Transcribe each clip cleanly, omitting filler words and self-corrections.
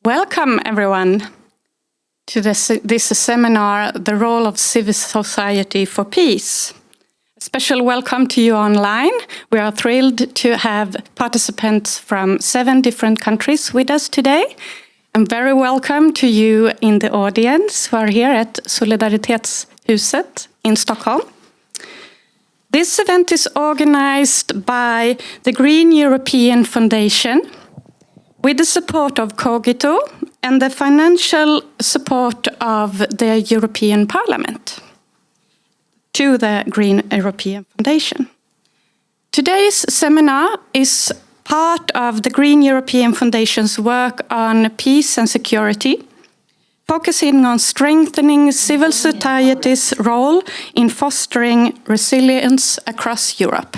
Welcome, everyone, to this seminar, The Role of Civil Society for Peace. A special welcome to you online. We are thrilled to have participants from 7 different countries with us today. And very welcome to you in the audience who are here at Solidaritetshuset in Stockholm. This event is organized by the Green European Foundation with the support of Cogito and the financial support of the European Parliament to the Green European Foundation. Today's seminar is part of the Green European Foundation's work on peace and security, focusing on strengthening civil society's role in fostering resilience across Europe.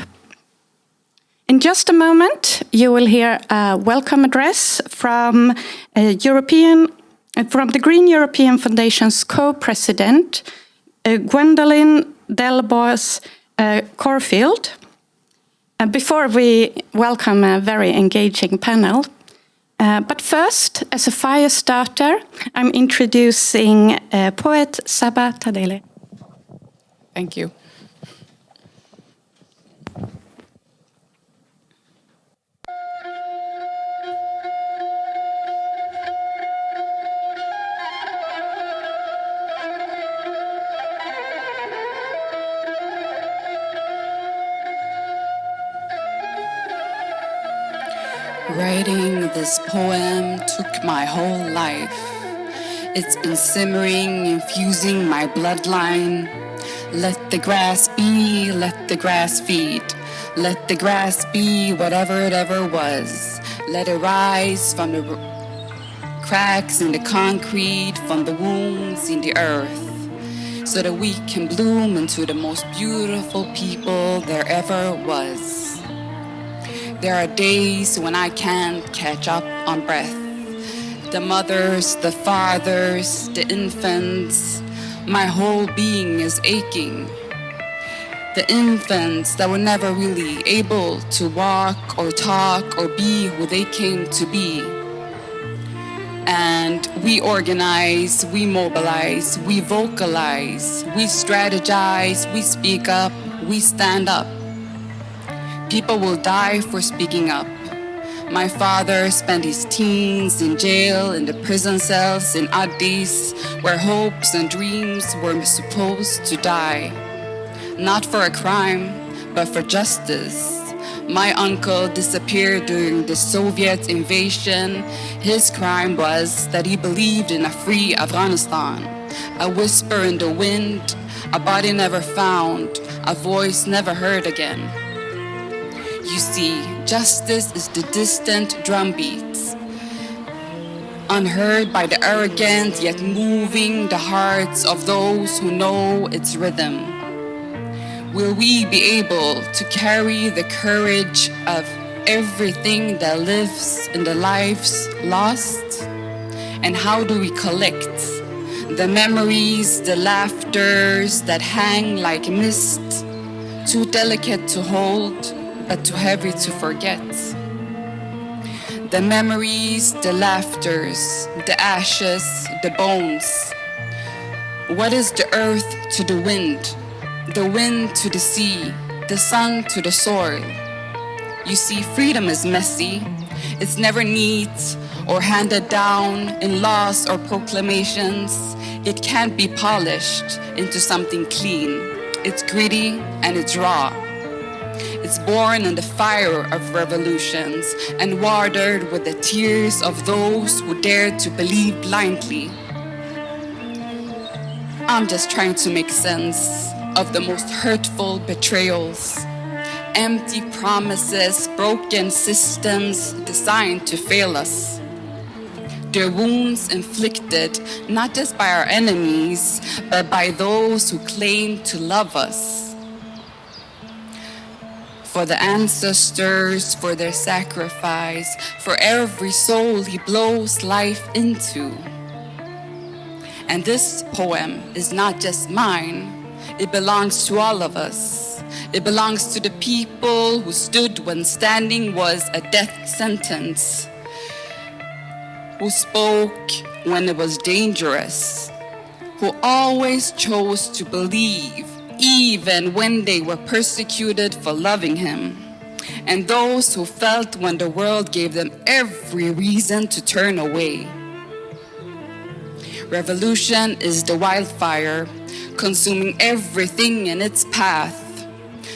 In just a moment, you will hear a welcome address from the Green European Foundation's co-president, Gwendoline Delbos-Corfield. Before we welcome a very engaging panel, but first, as a fire starter, I'm introducing poet Saba Tadele. Thank you. Writing this poem took my whole life. It's been simmering, infusing my bloodline. Let the grass be, let the grass feed. Let the grass be whatever it ever was. Let it rise from the cracks in the concrete, from the wounds in the earth, so that we can bloom into the most beautiful people there ever was. There are days when I can't catch up on breath. The mothers, the fathers, the infants, my whole being is aching. The infants that were never really able to walk or talk or be who they came to be. And we organize, we mobilize, we vocalize, we strategize, we speak up, we stand up. People will die for speaking up. My father spent his teens in jail, in the prison cells in Addis, where hopes and dreams were supposed to die. Not for a crime, but for justice. My uncle disappeared during the Soviet invasion. His crime was that he believed in a free Afghanistan. A whisper in the wind, a body never found, a voice never heard again. You see, justice is the distant drumbeats, unheard by the arrogant, yet moving the hearts of those who know its rhythm. Will we be able to carry the courage of everything that lives in the lives lost? And how do we collect the memories, the laughters that hang like mist, too delicate to hold, but too heavy to forget? The memories, the laughters, the ashes, the bones. What is the earth to the wind to the sea, the sun to the soil? You see, freedom is messy. It's never neat or handed down in laws or proclamations. It can't be polished into something clean. It's gritty and it's raw. It's born in the fire of revolutions and watered with the tears of those who dared to believe blindly. I'm just trying to make sense of the most hurtful betrayals, empty promises, broken systems designed to fail us. Their wounds inflicted not just by our enemies, but by those who claim to love us. For the ancestors, for their sacrifice, for every soul he blows life into. And this poem is not just mine, it belongs to all of us. It belongs to the people who stood when standing was a death sentence. who spoke when it was dangerous, who always chose to believe even when they were persecuted for loving him, and those who felt when the world gave them every reason to turn away. Revolution is the wildfire, consuming everything in its path,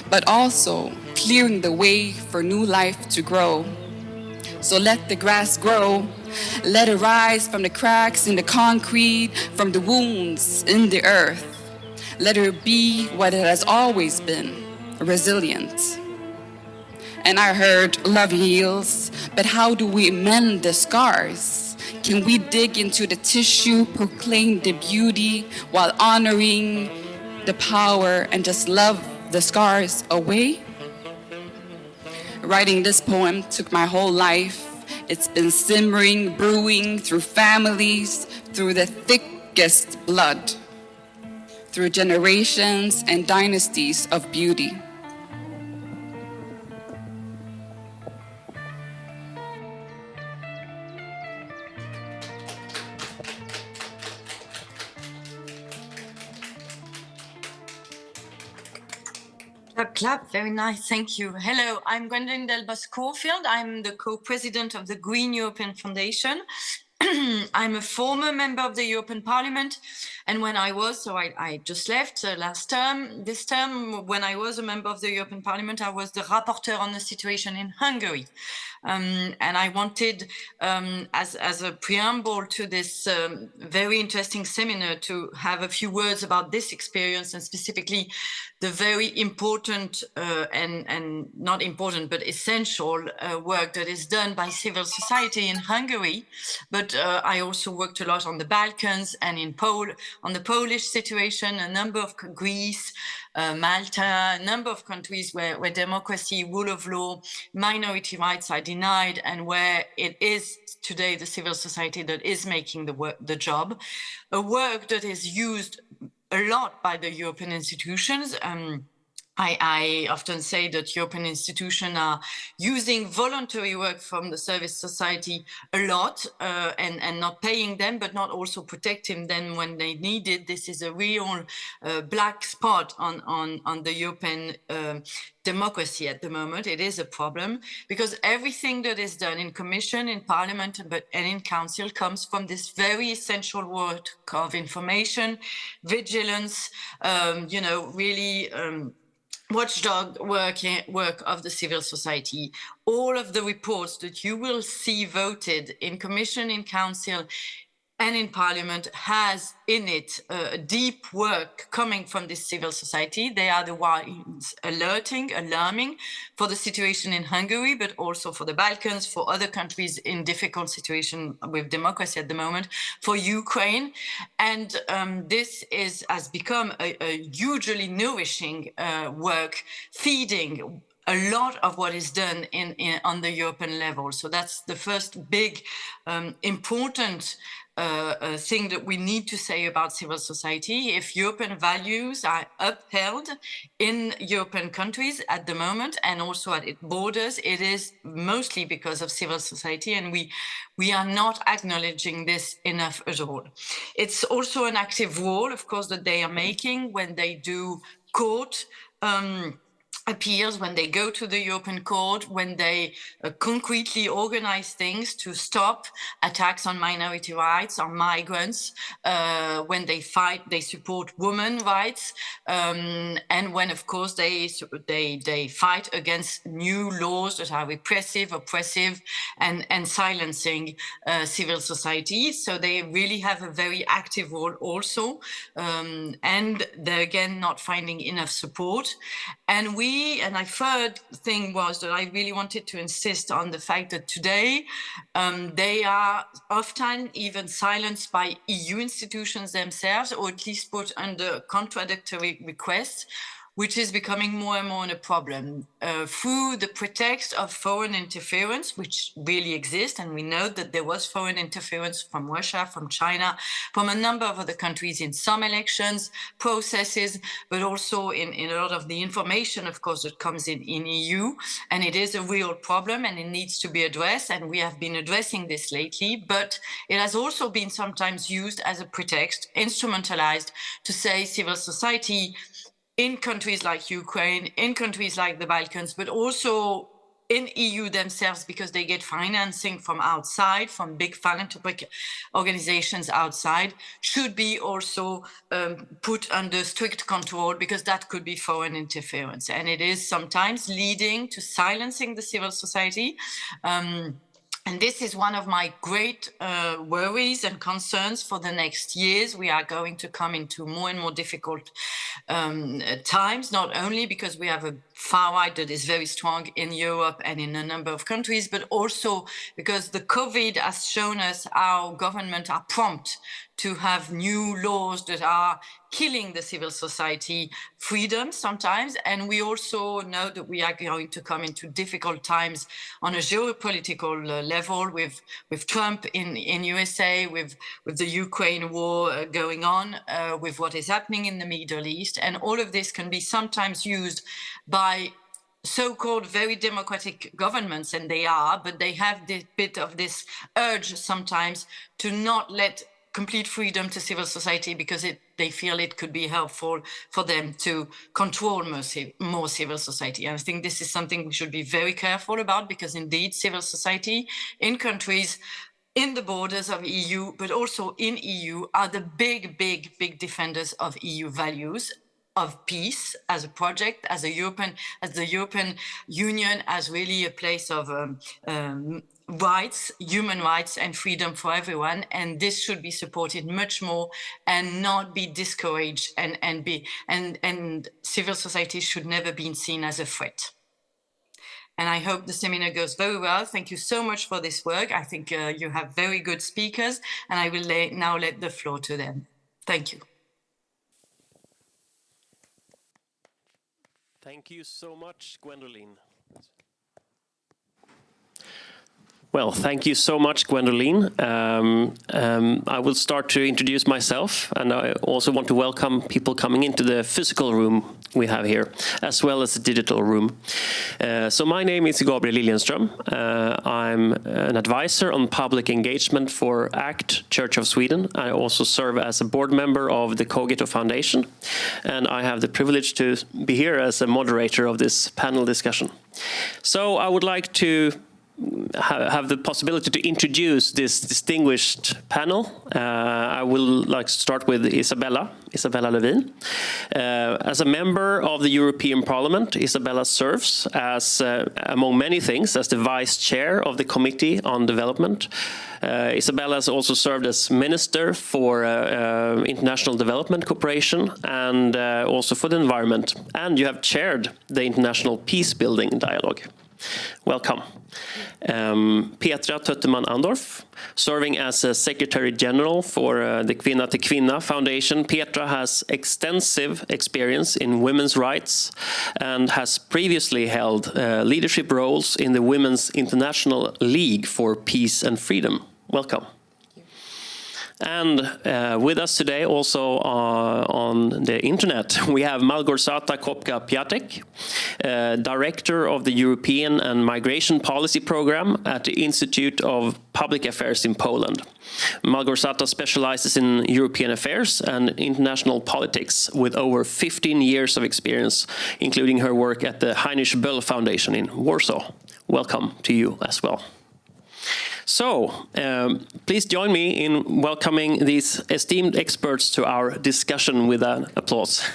but also clearing the way for new life to grow. So let the grass grow, let it rise from the cracks in the concrete, from the wounds in the earth. Let it be what it has always been, resilient. And I heard love heals, but how do we mend the scars? Can we dig into the tissue, proclaim the beauty while honoring the power and just love the scars away? Writing this poem took my whole life. It's been simmering, brewing through families, through the thickest blood, through generations and dynasties of beauty. Clap, very nice, thank you. Hello, I'm Gwendoline Delbos-Corfield. I'm the co-president of the Green European Foundation. I'm a former member of the European Parliament, and when I was, so I just left last term, this term, when I was a member of the European Parliament, I was the rapporteur on the situation in Hungary. And I wanted, as a preamble to this very interesting seminar, to have a few words about this experience, and specifically the very important and not important but essential work that is done by civil society in Hungary. But I also worked a lot on the Balkans and on the Polish situation, a number of Greece, Malta, a number of countries where democracy, rule of law, minority rights are denied, and where it is today the civil society that is making the job. A work that is used a lot by the European institutions. I often say that European institutions are using voluntary work from the service society a lot and not paying them, but not also protecting them when they need it. This is a real black spot on the European democracy at the moment. It is a problem because everything that is done in Commission, in Parliament, and in Council comes from this very essential work of information, vigilance, really watchdog work of the civil society. All of the reports that you will see voted in Commission, in Council, and in Parliament has in it deep work coming from this civil society. They are the ones alarming for the situation in Hungary, but also for the Balkans, for other countries in difficult situation with democracy at the moment, for Ukraine. And this has become a hugely nourishing work, feeding a lot of what is done on the European level. So that's the first big important thing that we need to say about civil society. If European values are upheld in European countries at the moment and also at its borders, it is mostly because of civil society, and we are not acknowledging this enough at all. It's also an active role, of course, that they are making when they do court appeals, when they go to the European Court, when they concretely organize things to stop attacks on minority rights, on migrants, when they support women's rights, and when, of course, they fight against new laws that are repressive, oppressive, and silencing civil society. So they really have a very active role also, and they're again not finding enough support. And my third thing was that I really wanted to insist on the fact that today they are often even silenced by EU institutions themselves, or at least put under contradictory requests. which is becoming more and more a problem through the pretext of foreign interference, which really exists. And we know that there was foreign interference from Russia, from China, from a number of other countries in some elections processes, but also in a lot of the information, of course, that comes in EU. And it is a real problem and it needs to be addressed. And we have been addressing this lately, but it has also been sometimes used as a pretext, instrumentalized to say civil society in countries like Ukraine, in countries like the Balkans, but also in EU themselves, because they get financing from outside, from big philanthropic organizations outside, should be also put under strict control, because that could be foreign interference. And it is sometimes leading to silencing the civil society. And this is one of my great worries and concerns for the next years. We are going to come into more and more difficult times, not only because we have a far right that is very strong in Europe and in a number of countries, but also because the COVID has shown us how governments are prompt to have new laws that are killing the civil society freedom sometimes. And we also know that we are going to come into difficult times on a geopolitical level with Trump in USA, with the Ukraine war going on, with what is happening in the Middle East. And all of this can be sometimes used by so-called very democratic governments, and they are, but they have this bit of this urge sometimes to not let complete freedom to civil society, because they feel it could be helpful for them to control more civil society. And I think this is something we should be very careful about, because indeed civil society in countries in the borders of EU, but also in EU, are the big defenders of EU values, of peace as a project, as the European Union, as really a place of rights, human rights and freedom for everyone. And this should be supported much more and not be discouraged, and civil society should never be seen as a threat. And I hope the seminar goes very well. Thank you so much for this work. I think you have very good speakers, and I will now let the floor to them. Thank you. Thank you so much, Gwendoline. Well, thank you so much, Gwendoline. I will start to introduce myself, and I also want to welcome people coming into the physical room we have here, as well as the digital room. So my name is Gabriel Liljenström. I'm an advisor on public engagement for ACT, Church of Sweden. I also serve as a board member of the Cogito Foundation, and I have the privilege to be here as a moderator of this panel discussion. So I would like to have the possibility to introduce this distinguished panel. I will like to start with Isabella Lövin. As a member of the European Parliament, Isabella serves as, among many things, as the vice chair of the Committee on Development. Isabella has also served as Minister for International Development Cooperation and also for the Environment. And you have chaired the International Peace Building Dialogue. Welcome. Petra Tötterman Andorff, serving as a Secretary General for the Kvinna Foundation. Petra has extensive experience in women's rights and has previously held leadership roles in the Women's International League for Peace and Freedom. Welcome. And with us today, also on the internet, we have Małgorzata Kopka-Piątek, Director of the European and Migration Policy Program at the Institute of Public Affairs in Poland. Małgorzata specializes in European affairs and international politics with over 15 years of experience, including her work at the Heinrich Böll Foundation in Warsaw. Welcome to you as well. So, please join me in welcoming these esteemed experts to our discussion with an applause.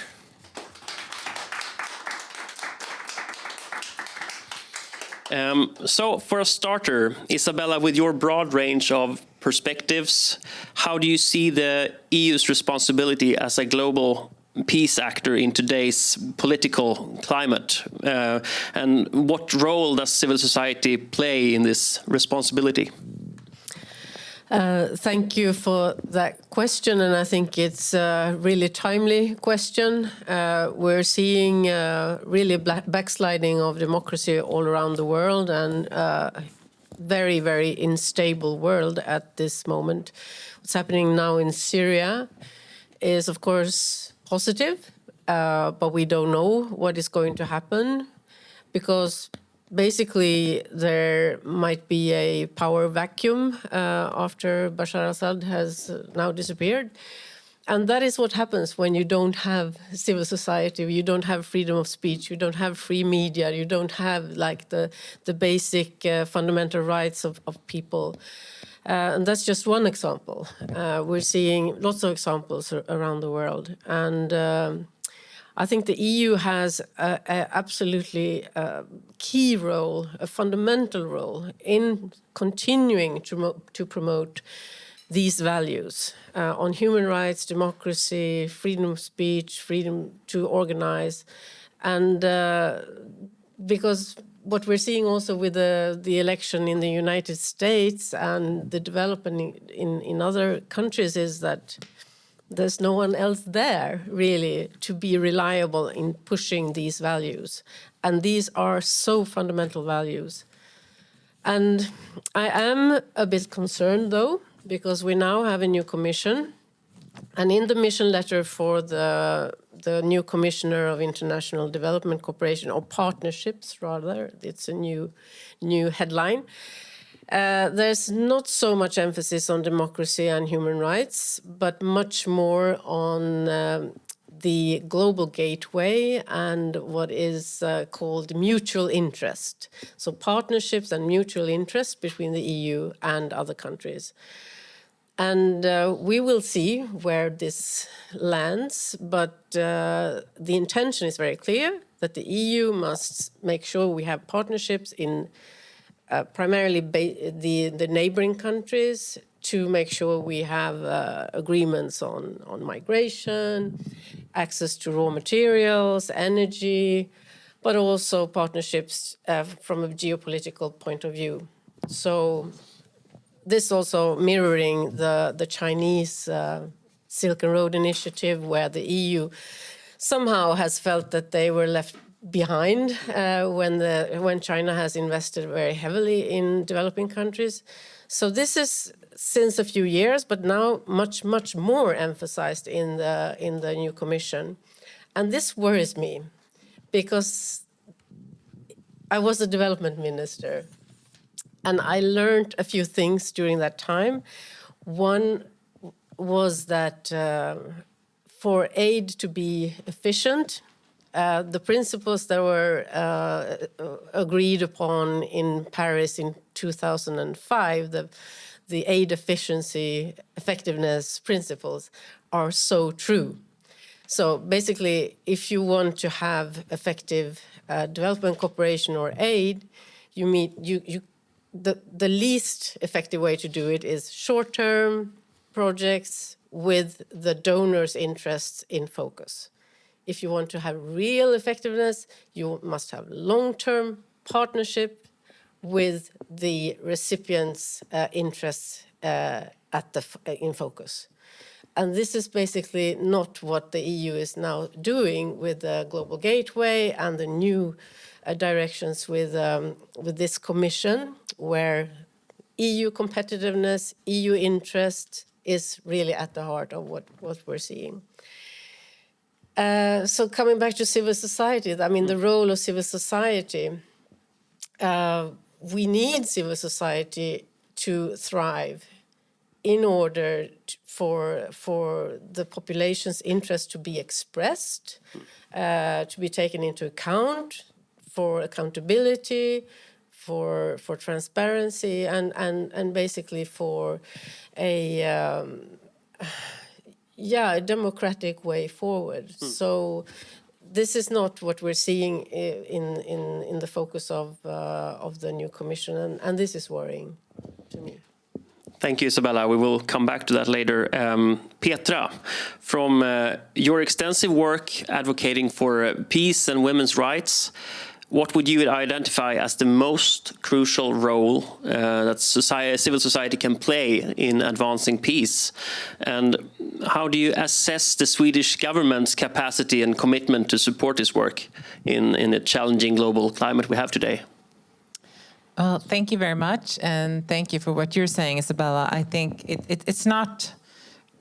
So, for a starter, Isabella, with your broad range of perspectives, how do you see the EU's responsibility as a global peace actor in today's political climate? And what role does civil society play in this responsibility? Thank you for that question, and I think it's a really timely question. We're seeing really backsliding of democracy all around the world, and very, very unstable world at this moment. What's happening now in Syria is, of course, positive, but we don't know what is going to happen, because basically there might be a power vacuum after Bashar al-Assad has now disappeared. And that is what happens when you don't have civil society, you don't have freedom of speech, you don't have free media, you don't have like the basic fundamental rights of people. And that's just one example. We're seeing lots of examples around the world. And I think the EU has an absolutely key role, a fundamental role in continuing to promote these values on human rights, democracy, freedom of speech, freedom to organize. And because what we're seeing also with the election in the United States and the development in other countries is that there's no one else there, really, to be reliable in pushing these values. And these are so fundamental values. And I am a bit concerned, though, because we now have a new commission. And in the mission letter for the new Commissioner of International Development Cooperation, or Partnerships, rather, it's a new headline. There's not so much emphasis on democracy and human rights, but much more on the global gateway and what is called mutual interest. So partnerships and mutual interest between the EU and other countries. And we will see where this lands, but the intention is very clear, that the EU must make sure we have partnerships in primarily the neighboring countries, to make sure we have agreements on migration, access to raw materials, energy, but also partnerships from a geopolitical point of view. So this also mirroring the Chinese Silk and Road Initiative, where the EU somehow has felt that they were left behind when China has invested very heavily in developing countries. So this is since a few years, but now much more emphasized in the new commission, and this worries me, because I was a development minister, and I learned a few things during that time. One was that for aid to be efficient, the principles that were agreed upon in Paris in 2005, the aid efficiency, effectiveness principles, are so true. So basically, if you want to have effective development cooperation or aid, the least effective way to do it is short-term projects with the donor's interests in focus. If you want to have real effectiveness, you must have long-term partnership with the recipient's interests in focus. And this is basically not what the EU is now doing with the Global Gateway and the new directions with this commission, where EU competitiveness, EU interest is really at the heart of what we're seeing. So coming back to civil society, I mean, the role of civil society, we need civil society to thrive in order for the population's interest to be expressed, to be taken into account, for accountability, for transparency, and basically for a democratic way forward. So this is not what we're seeing in the focus of the new commission, and this is worrying to me. Thank you, Isabella. We will come back to that later. Petra, from your extensive work advocating for peace and women's rights, what would you identify as the most crucial role that civil society can play in advancing peace? And how do you assess the Swedish government's capacity and commitment to support this work in the challenging global climate we have today? Well, thank you very much, and thank you for what you're saying, Isabella. I think it's not...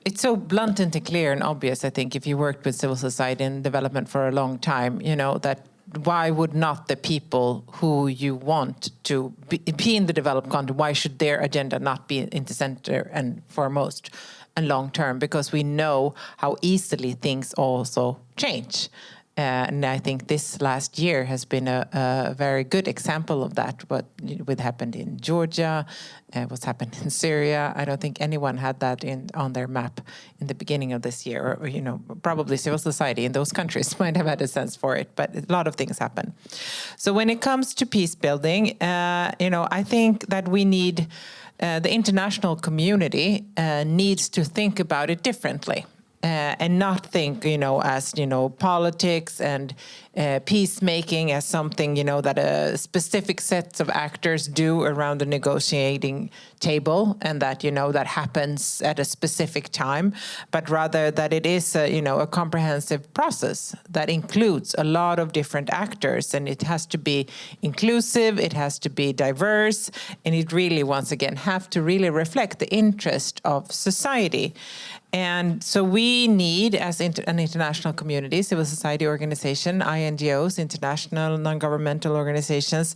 It's so blunt and clear and obvious, I think, if you worked with civil society and development for a long time, you know, that why would not the people who you want to be in the developed country, why should their agenda not be in the center and foremost and long term? Because we know how easily things also change. And I think this last year has been a very good example of that. What happened in Georgia, what's happened in Syria. I don't think anyone had that on their map in the beginning of this year. Or, you know, probably civil society in those countries might have had a sense for it, but a lot of things happen. So when it comes to peace building, you know, I think that we need the international community needs to think about it differently. And not think, you know, as, you know, politics and peacemaking as something, you know, that a specific sets of actors do around the negotiating table and that, you know, that happens at a specific time, but rather that it is, you know, a comprehensive process that includes a lot of different actors, and it has to be inclusive, it has to be diverse, and it really, once again, have to really reflect the interest of society. And so we need, as an international community, civil society organization, INGOs, international non-governmental organizations,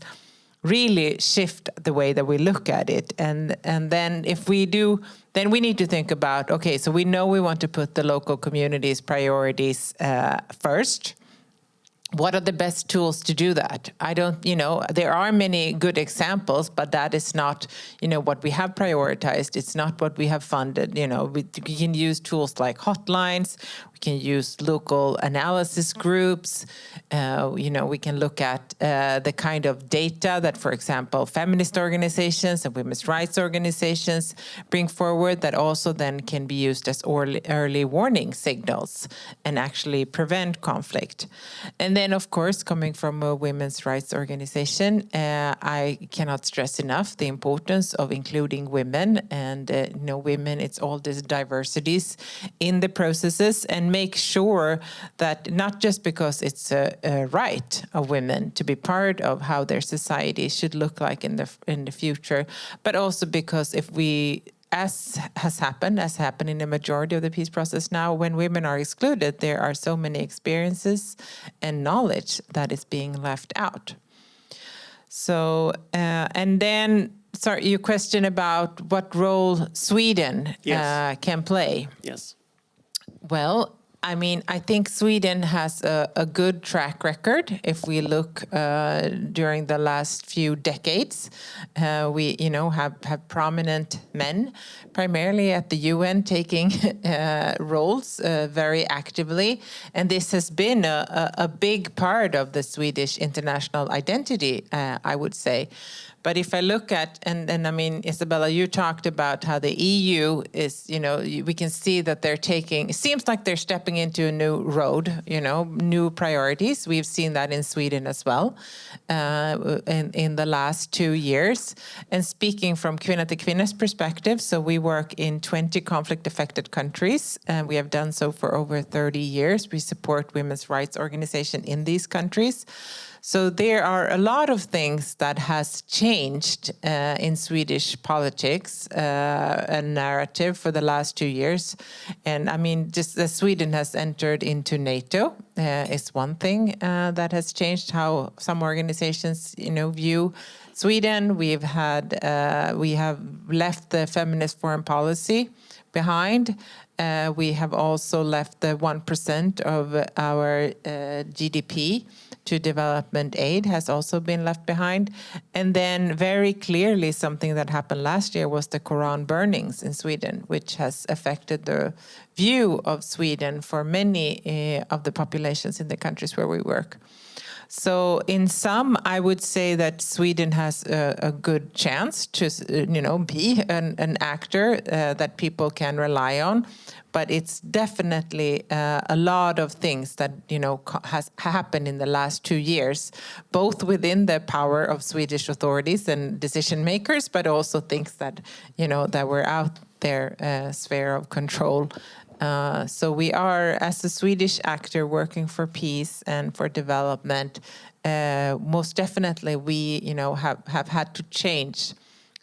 really shift the way that we look at it. And then if we do, then we need to think about, okay, so we know we want to put the local communities' priorities first. What are the best tools to do that? I don't, you know, there are many good examples, but that is not, you know, what we have prioritized. It's not what we have funded. You know, we can use tools like hotlines. We can use local analysis groups. You know, we can look at the kind of data that, for example, feminist organizations and women's rights organizations bring forward that also then can be used as early warning signals and actually prevent conflict. And then, of course, coming from a women's rights organization, I cannot stress enough the importance of including women and, you know, women, it's all these diversities in the processes, and make sure that not just because it's a right of women to be part of how their society should look like in the future, but also because if we, as has happened in the majority of the peace process now, when women are excluded, there are so many experiences and knowledge that is being left out. So, and then, sorry, your question about what role Sweden can play. Yes. Well, I mean, I think Sweden has a good track record. If we look during the last few decades, we, you know, have prominent men, primarily at the UN, taking roles very actively. And this has been a big part of the Swedish international identity, I would say. But if I look at, and I mean, Isabella, you talked about how the EU is, you know, we can see that they're taking, it seems like they're stepping into a new road, you know, new priorities. We've seen that in Sweden as well in the last 2 years. And speaking from Kvinna to Kvinna's perspective, so we work in 20 conflict-affected countries, and we have done so for over 30 years. We support women's rights organizations in these countries. So there are a lot of things that has changed in Swedish politics and narrative for the last 2 years. And I mean, just as Sweden has entered into NATO is one thing that has changed how some organizations, you know, view Sweden. We have left the feminist foreign policy behind. We have also left the 1% of our GDP to development aid has also been left behind. And then very clearly something that happened last year was the Quran burnings in Sweden, which has affected the view of Sweden for many of the populations in the countries where we work. So in sum, I would say that Sweden has a good chance to, you know, be an actor that people can rely on. but it's definitely a lot of things that, you know, has happened in the last 2 years, both within the power of Swedish authorities and decision makers, but also things that, you know, that were out their sphere of control. So we are, as a Swedish actor working for peace and for development, most definitely we, you know, have had to change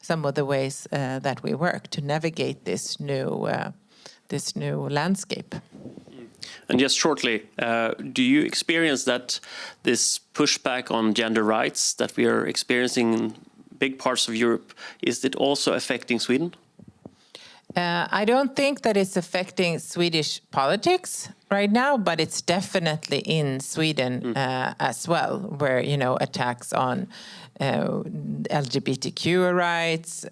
some of the ways that we work to navigate this new landscape. And just shortly, do you experience that this pushback on gender rights that we are experiencing in big parts of Europe, is it also affecting Sweden? I don't think that it's affecting Swedish politics right now, but it's definitely in Sweden as well, where, you know, attacks on LGBTQ rights,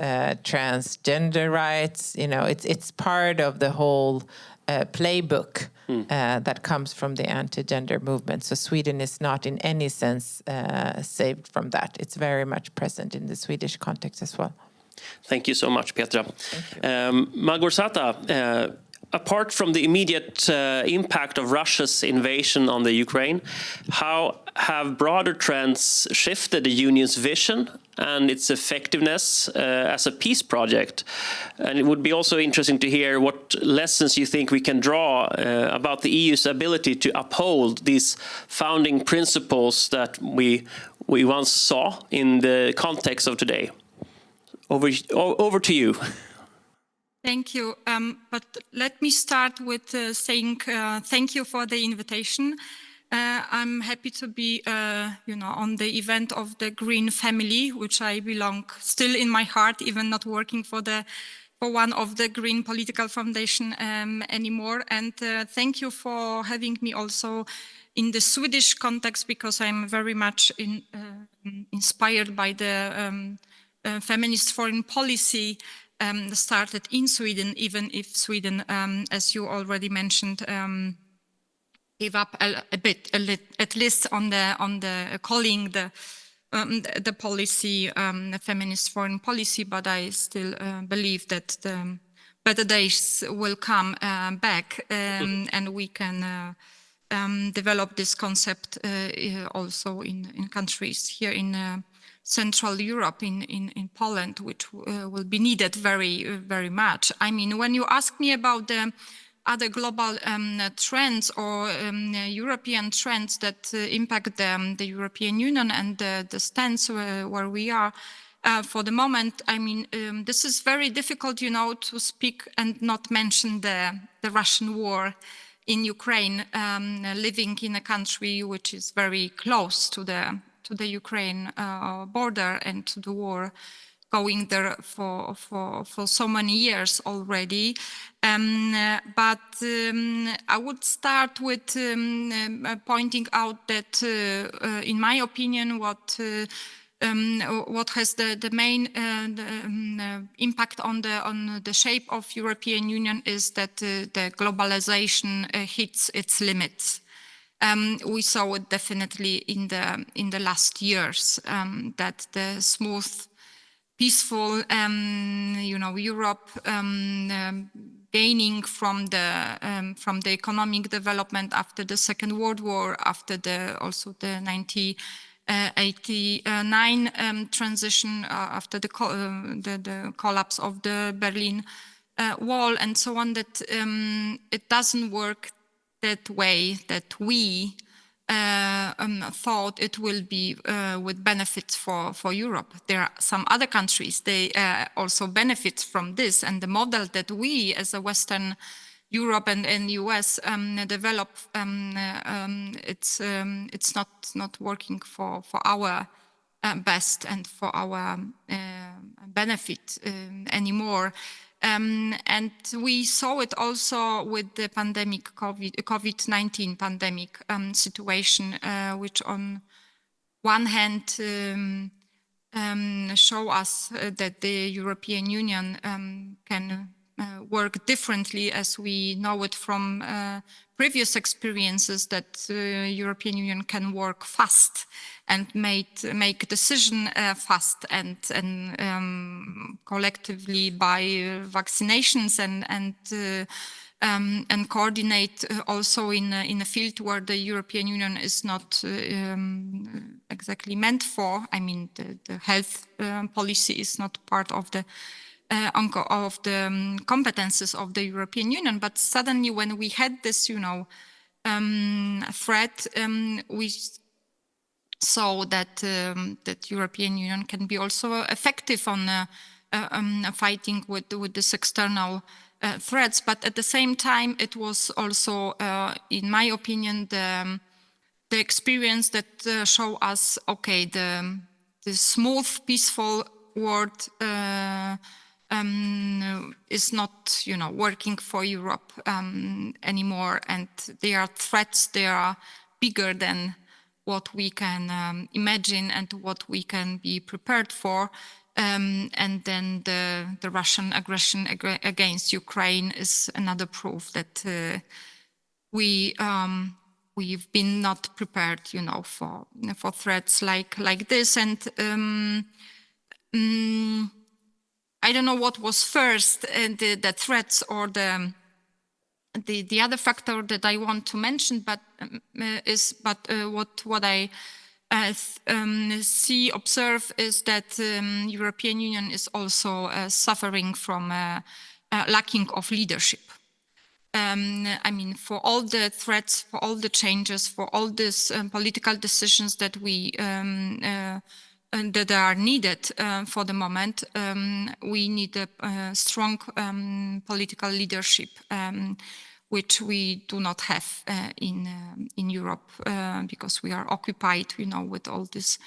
transgender rights, you know, it's part of the whole playbook that comes from the anti-gender movement. So Sweden is not in any sense saved from that. It's very much present in the Swedish context as well. Thank you so much, Petra. Małgorzata, apart from the immediate impact of Russia's invasion on the Ukraine, how have broader trends shifted the Union's vision and its effectiveness as a peace project? And it would be also interesting to hear what lessons you think we can draw about the EU's ability to uphold these founding principles that we once saw in the context of today. Over to you. Thank you. But let me start with saying thank you for the invitation. I'm happy to be, on the event of the Green family, which I belong still in my heart, even not working for one of the Green political foundation anymore. And thank you for having me also in the Swedish context, because I'm very much inspired by the feminist foreign policy started in Sweden, even if Sweden, as you already mentioned, gave up at least on the calling the policy feminist foreign policy. But I still believe that the better days will come back, and we can develop this concept also in countries here in Central Europe, in Poland, which will be needed very, very much. I mean, when you ask me about the other global trends or European trends that impact the European Union and the stance where we are for the moment, I mean, this is very difficult, to speak and not mention the Russian war in Ukraine, living in a country which is very close to the Ukraine border and to the war going there for so many years already. But I would start with pointing out that, in my opinion, what has the main impact on the shape of European Union is that the globalization hits its limits. We saw it definitely in the last years, that the smooth, peaceful, Europe gaining from the economic development after the Second World War, after also the 1989 transition, after the collapse of the Berlin Wall, and so on. That it doesn't work that way, that we thought it will be with benefits for Europe. There are some other countries, they also benefit from this, and the model that we as a Western Europe and US develop, it's not working for our best and for our benefit anymore. And we saw it also with the pandemic, COVID-19 pandemic situation, which on one hand show us that the European Union can work differently, as we know it from previous experiences, that European Union can work fast and make decision fast and collectively by vaccinations and and coordinate also in a field where the European Union is not exactly meant for. I mean, the health policy is not part of the competences of the European Union. But suddenly, when we had this, threat, we saw that that European Union can be also effective on fighting with this external threats. But at the same time, it was also, in my opinion, the experience that show us, okay, the smooth, peaceful world is not, working for Europe anymore, and there are threats. They are bigger than what we can imagine and what we can be prepared for. And then the Russian aggression against Ukraine is another proof that we've been not prepared, for threats like this. And I don't know what was first, the threats or the other factor that I want to mention, but what I observe is that European Union is also suffering from lacking of leadership. I mean, for all the threats, for all the changes, for all these political decisions that that are needed for the moment, we need a strong political leadership, which we do not have in Europe, because we are occupied, with all this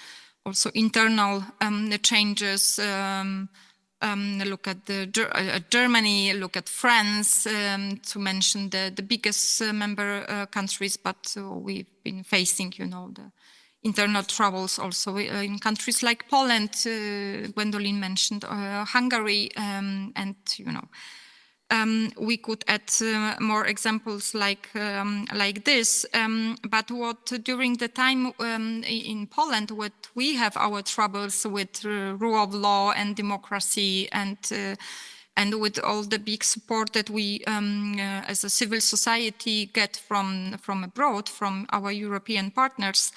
also internal changes. Look at Germany, look at France, to mention the biggest member countries, but we've been facing, the internal troubles also in countries like Poland. Gwendoline mentioned Hungary, and we could add more examples like this. But what during the time in Poland, what we have our troubles with rule of law and democracy, and with all the big support that we as a civil society get from abroad, from our European partners,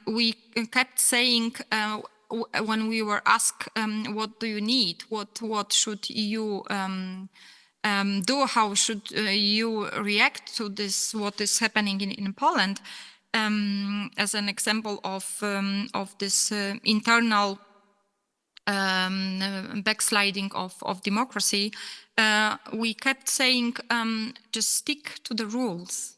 we kept saying, when we were asked, what do you need? What should EU do? How should EU react to this? What is happening in Poland? As an example of this internal backsliding of democracy, we kept saying, just stick to the rules.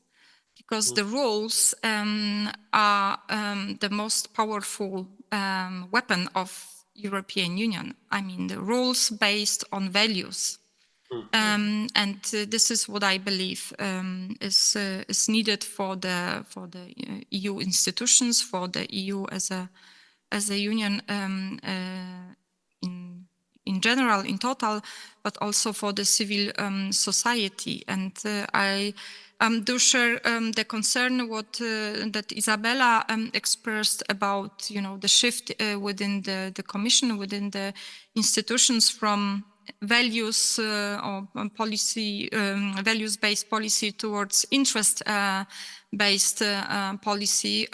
Because the rules are the most powerful weapon of European Union. I mean, the rules based on values, and this is what I believe is needed for the EU institutions, for the EU as a union in general, in total, but also for the civil society. And I do share the concern that Isabella expressed about, the shift within the Commission, within the institutions, from values or policy, values-based policy towards interest-based policy.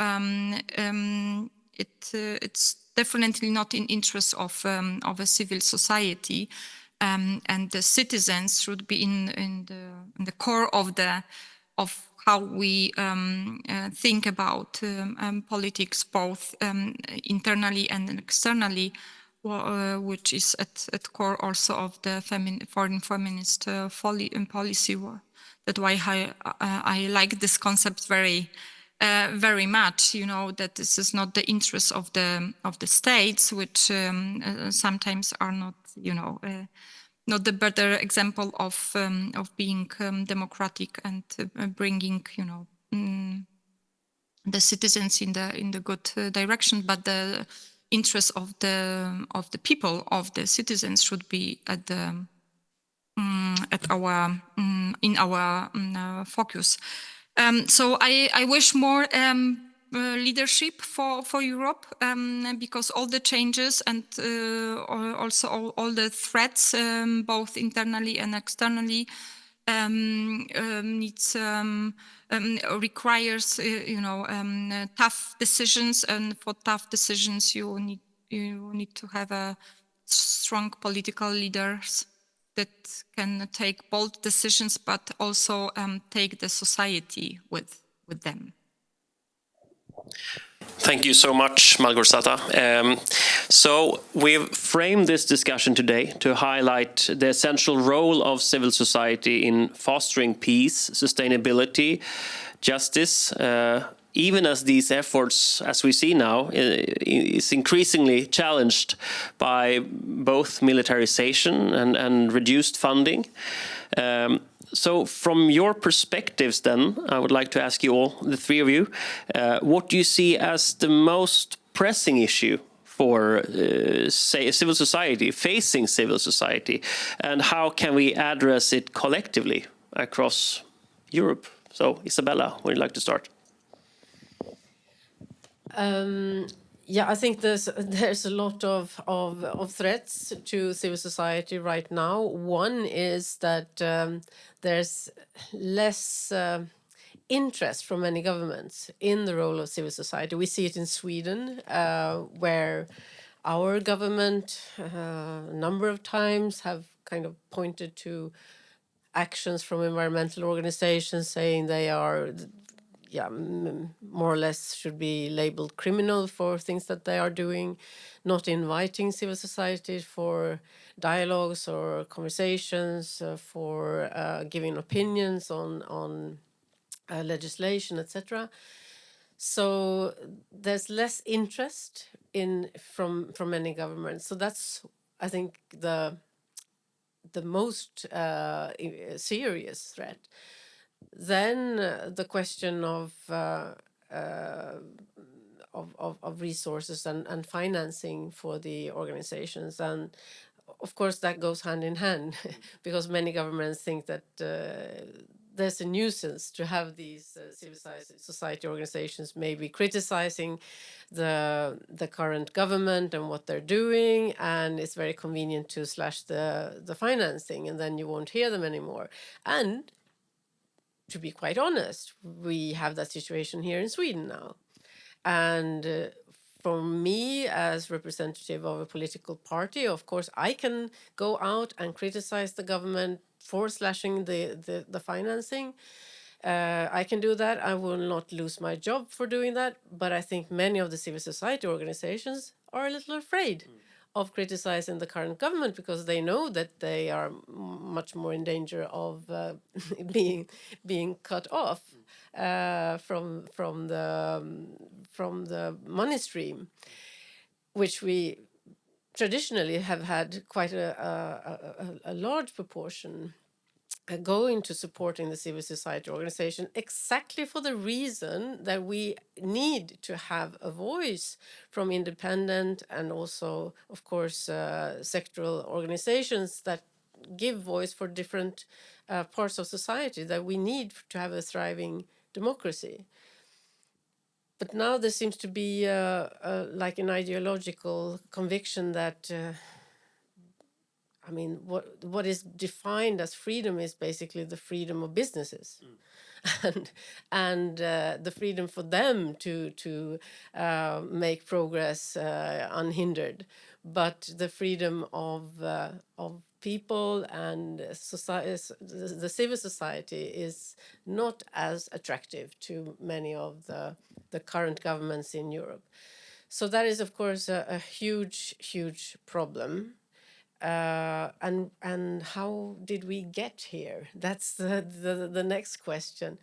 It's definitely not in interest of a civil society, and the citizens should be in the core of how we think about politics, both internally and externally, which is at core also of the foreign feminist policy. That's why I like this concept very much. That this is not the interest of the states, which sometimes are not, not the better example of being democratic and bringing, the citizens in the good direction, but the interest of the people, of the citizens, should be at our focus. So I wish more leadership for Europe, because all the changes and also all the threats, both internally and externally, requires tough decisions, and for tough decisions you need to have a strong political leaders that can take bold decisions, but also take the society with them. Thank you so much, Małgorzata. So we've framed this discussion today to highlight the essential role of civil society in fostering peace, sustainability, justice, even as these efforts, as we see now, is increasingly challenged by both militarization and reduced funding. So from your perspectives then, I would like to ask you all, the three of you, what do you see as the most pressing issue for, say, civil society, facing civil society, and how can we address it collectively across Europe? So, Isabella, would you like to start? Yeah, I think there's a lot of threats to civil society right now. One is that there's less interest from many governments in the role of civil society. We see it in Sweden, where our government a number of times have kind of pointed to actions from environmental organizations saying they are more or less should be labeled criminal for things that they are doing, not inviting civil society for dialogues or conversations, for giving opinions on legislation, etc. So there's less interest from many governments. So that's, I think, the most serious threat. Then the question of resources and financing for the organizations, and of course that goes hand in hand because many governments think that there's a nuisance to have these civil society organizations maybe criticizing the current government and what they're doing, and it's very convenient to slash the financing, and then you won't hear them anymore. And to be quite honest, we have that situation here in Sweden now. And for me, as representative of a political party, of course, I can go out and criticize the government for slashing the financing. I can do that. I will not lose my job for doing that. But I think many of the civil society organizations are a little afraid of criticizing the current government because they know that they are much more in danger of being cut off from the money stream, which we traditionally have had quite a large proportion go into supporting the civil society organization, exactly for the reason that we need to have a voice from independent and also, of course, sectoral organizations that give voice for different parts of society that we need to have a thriving democracy. But now there seems to be like an ideological conviction that I mean, what is defined as freedom is basically the freedom of businesses, and the freedom for them to make progress unhindered. But the freedom of people and the civil society is not as attractive to many of the current governments in Europe. So that is, of course, a huge problem. And how did we get here? That's the next question.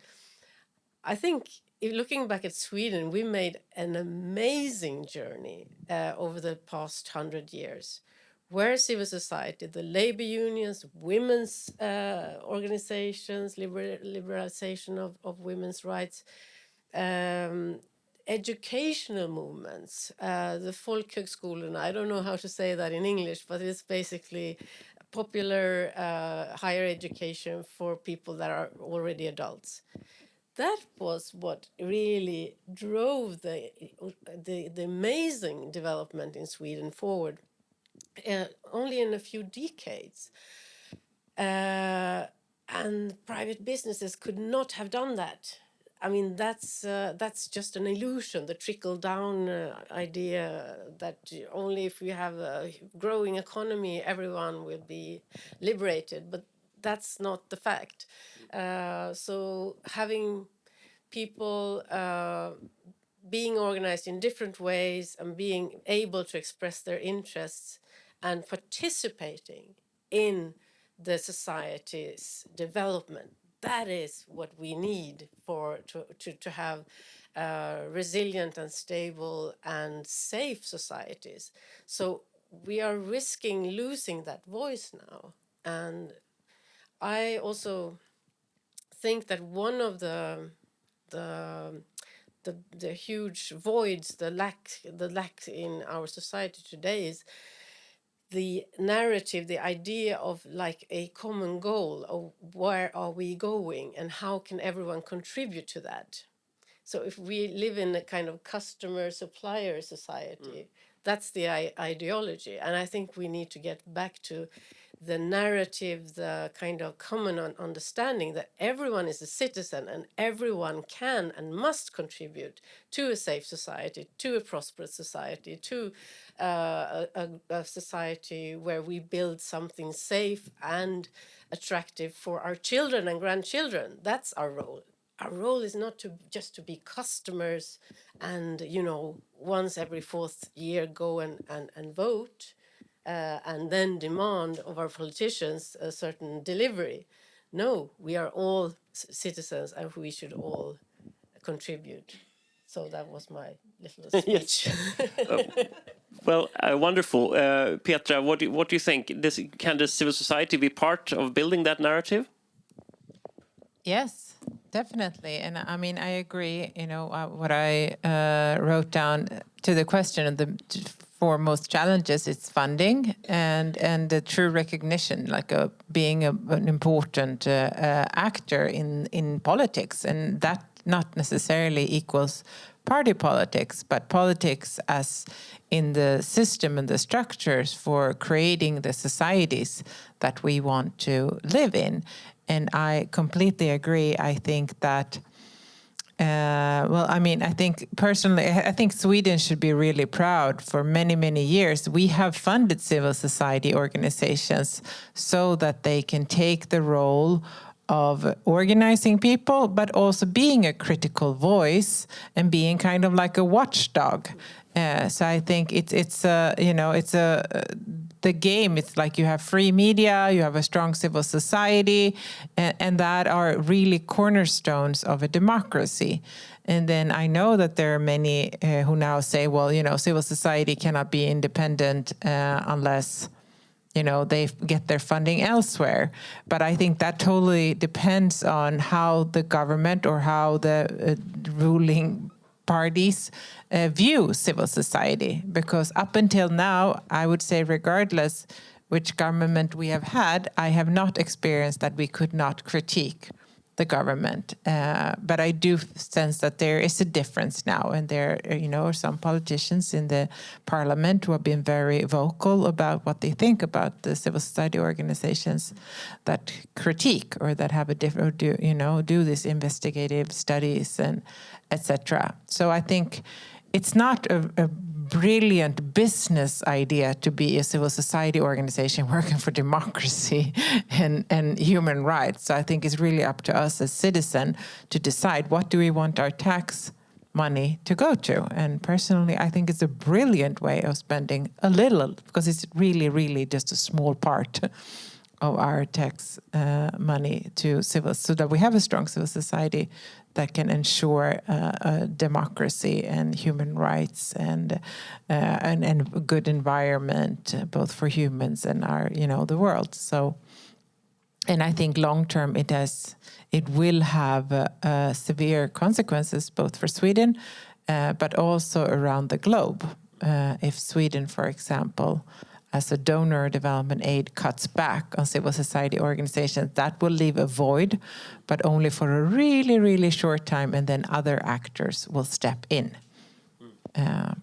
I think looking back at Sweden, we made an amazing journey over the past 100 years, where civil society, the labor unions, women's organizations, liberalization of women's rights, educational movements, the folkhögskolan, I don't know how to say that in English, but it's basically popular higher education for people that are already adults. That was what really drove the amazing development in Sweden forward. Only in a few decades. And private businesses could not have done that. I mean, that's just an illusion, the trickle-down idea that only if we have a growing economy, everyone will be liberated. But that's not the fact. So having people being organized in different ways and being able to express their interests and participating in the society's development, that is what we need to have resilient and stable and safe societies. So we are risking losing that voice now. And I also think that one of the huge voids, the lack in our society today is the narrative, the idea of like a common goal of where are we going and how can everyone contribute to that. So if we live in a kind of customer supplier society, that's the ideology. And I think we need to get back to the narrative, the kind of common understanding that everyone is a citizen and everyone can and must contribute to a safe society, to a prosperous society, to a society where we build something safe and attractive for our children and grandchildren. That's our role. Our role is not just to be customers and, once every fourth year go and vote and then demand of our politicians a certain delivery. No, we are all citizens and we should all contribute. So that was my little speech. Well, wonderful. Petra, what do you think? Can the civil society be part of building that narrative? Yes, definitely. And I mean, I agree. What I wrote down to the question of the foremost challenges is funding and the true recognition, like being an important actor in politics, and that not necessarily equals party politics, but politics as in the system and the structures for creating the societies that we want to live in. And I completely agree. I think that, I think personally, I think Sweden should be really proud. For many, many years, we have funded civil society organizations so that they can take the role of organizing people, but also being a critical voice and being kind of like a watchdog. So I think the game. It's like you have free media, you have a strong civil society, and that are really cornerstones of a democracy. And then I know that there are many who now say, well, civil society cannot be independent unless they get their funding elsewhere. But I think that totally depends on how the government or how the ruling parties view civil society. Because up until now, I would say regardless which government we have had, I have not experienced that we could not critique the government. But I do sense that there is a difference now, and there are some politicians in the parliament who have been very vocal about what they think about the civil society organizations that critique or that have a different, do these investigative studies and etc. So I think it's not a brilliant business idea to be a civil society organization working for democracy and human rights. So I think it's really up to us as citizens to decide what do we want our tax money to go to. And personally, I think it's a brilliant way of spending a little, because it's really, really just a small part of our tax money to civil, so that we have a strong civil society that can ensure democracy and human rights and a good environment, both for humans and our, the world. So, and I think long term it will have severe consequences both for Sweden, but also around the globe. If Sweden, for example, as a donor development aid cuts back on civil society organizations, that will leave a void, but only for a really, really short time, and then other actors will step in. That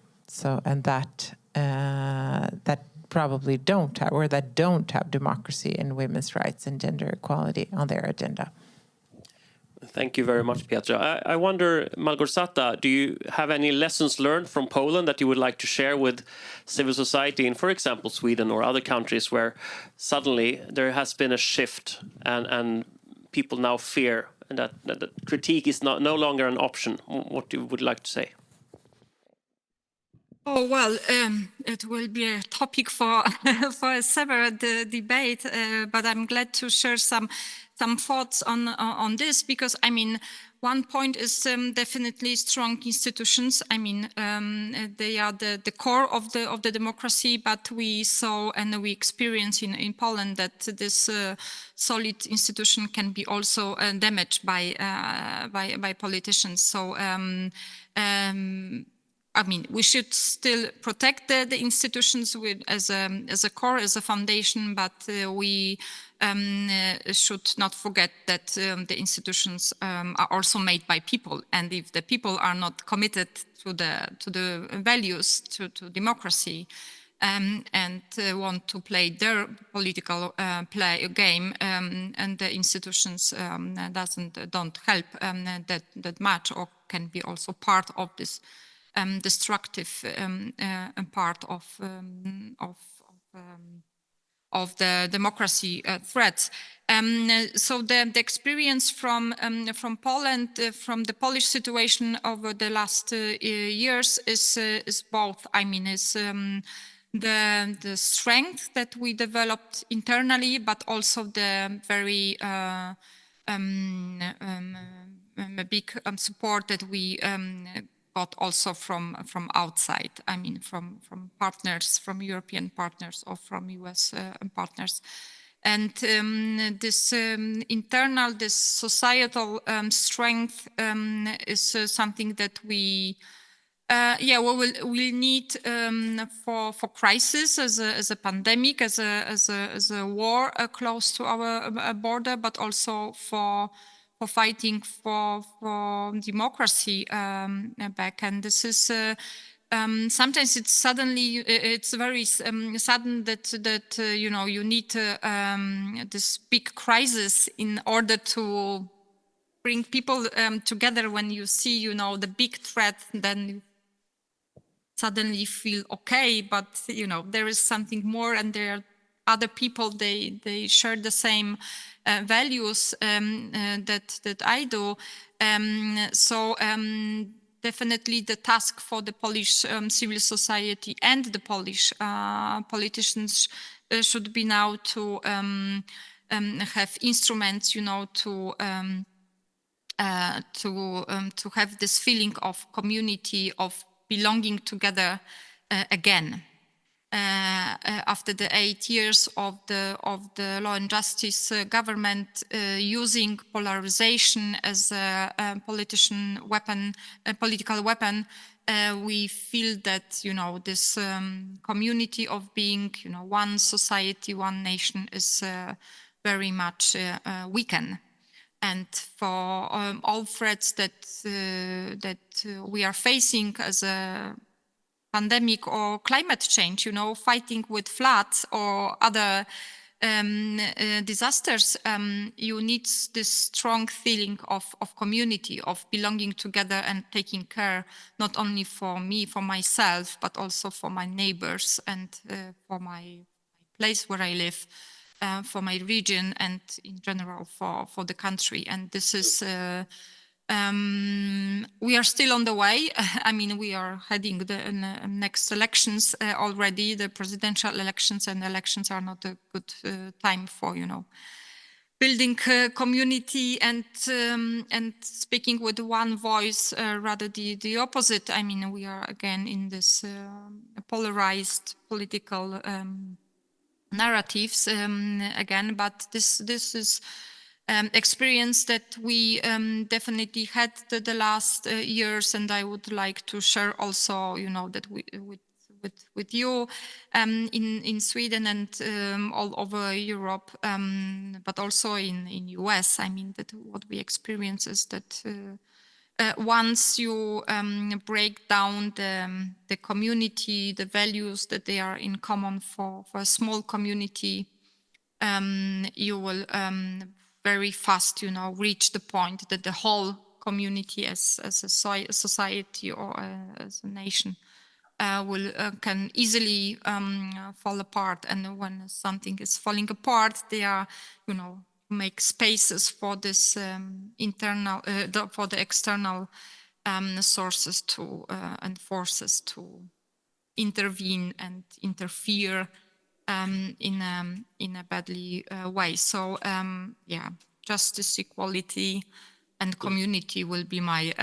probably don't have, or that don't have democracy and women's rights and gender equality on their agenda. Thank you very much, Petra. I wonder, Małgorzata, do you have any lessons learned from Poland that you would like to share with civil society in, for example, Sweden or other countries where suddenly there has been a shift and people now fear that critique is no longer an option? What you would like to say? Oh, well, it will be a topic for for a separate debate, but I'm glad to share some thoughts on this, because I mean, one point is definitely strong institutions. I mean, they are the core of the democracy, but we saw and we experience in Poland that this solid institution can be also damaged by politicians. So. I mean, we should still protect the institutions as a core, as a foundation, but we should not forget that the institutions are also made by people, and if the people are not committed to the values, to democracy, and want to play their political game, and the institutions don't help that much, or can be also part of this destructive part of the democracy threats. So the experience from Poland, from the Polish situation over the last years is both. I mean, is the strength that we developed internally, but also the very big support that we got also from outside. I mean, from partners, from European partners or from US partners. And this internal, this societal strength is something that we we need for crisis, as a pandemic, as a war close to our border, but also for fighting for democracy back. And this is sometimes it's very sudden that you know, you need this big crisis in order to bring people together. When you see, you know, the big threat, then you suddenly feel okay, but you know, there is something more, and there are other people, they share the same values that I do. So definitely the task for the Polish civil society and the Polish politicians should be now to have instruments, you know, to have this feeling of community, of belonging together again. After the 8 years of the Law and Justice government using polarization as a political weapon, we feel that, you know, this community of being, you know, one society, one nation is very much weakened. And for all threats that we are facing as a pandemic or climate change, you know, fighting with floods or other disasters, you need this strong feeling of community, of belonging together and taking care, not only for me, for myself, but also for my neighbors and for my place where I live, for my region, and in general for the country. And this is we are still on the way. I mean, we are heading the next elections already. The presidential elections, and elections are not a good time for, you know, building community and speaking with one voice, rather the opposite. I mean, we are again in this polarized political narratives again, but this is experience that we definitely had the last years, and I would like to share also, you know, that with you in Sweden and all over Europe, but also in US. I mean, that what we experience is that once you break down the community, the values that they are in common for a small community, you will very fast, reach the point that the whole community as a society or as a nation can easily fall apart. And when something is falling apart, they are, make spaces for this for the external sources to and forces to intervene and interfere in a badly way. So justice, equality, and community will be my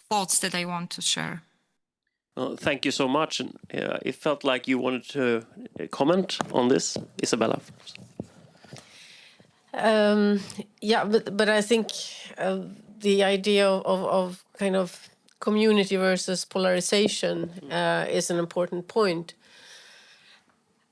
thoughts that I want to share. Well, thank you so much. And it felt like you wanted to comment on this, Isabella. But I think the idea of kind of community versus polarization is an important point.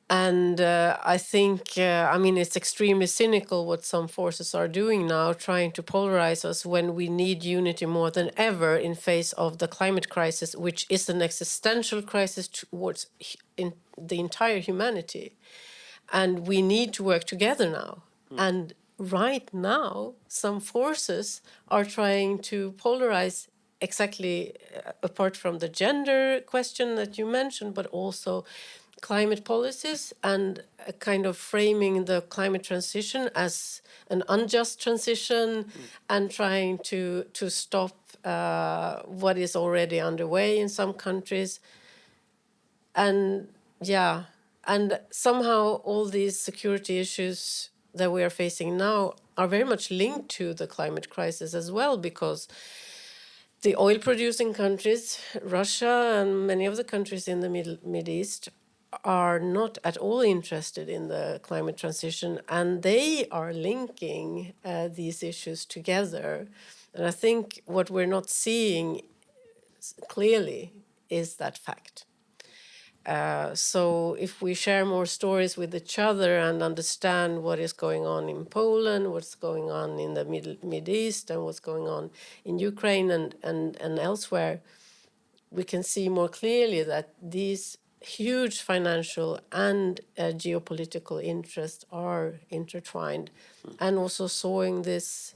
And I think, it's extremely cynical what some forces are doing now, trying to polarize us when we need unity more than ever in face of the climate crisis, which is an existential crisis towards the entire humanity. And we need to work together now. And right now, some forces are trying to polarize exactly apart from the gender question that you mentioned, but also climate policies and kind of framing the climate transition as an unjust transition and trying to stop what is already underway in some countries. And somehow all these security issues that we are facing now are very much linked to the climate crisis as well, because the oil-producing countries, Russia and many of the countries in the Middle East, are not at all interested in the climate transition, and they are linking these issues together. And I think what we're not seeing clearly is that fact. So if we share more stories with each other and understand what is going on in Poland, what's going on in the Middle East, and what's going on in Ukraine and elsewhere, we can see more clearly that these huge financial and geopolitical interests are intertwined, and also sowing this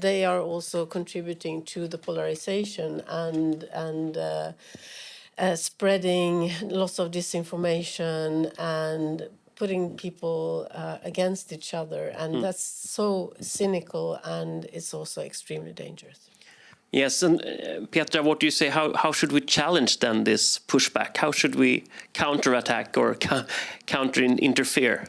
they are also contributing to the polarization and spreading lots of disinformation and putting people against each other, and that's so cynical, and it's also extremely dangerous. Yes, and Petra, what do you say? How should we challenge then this pushback? How should we counterattack or counter-interfere?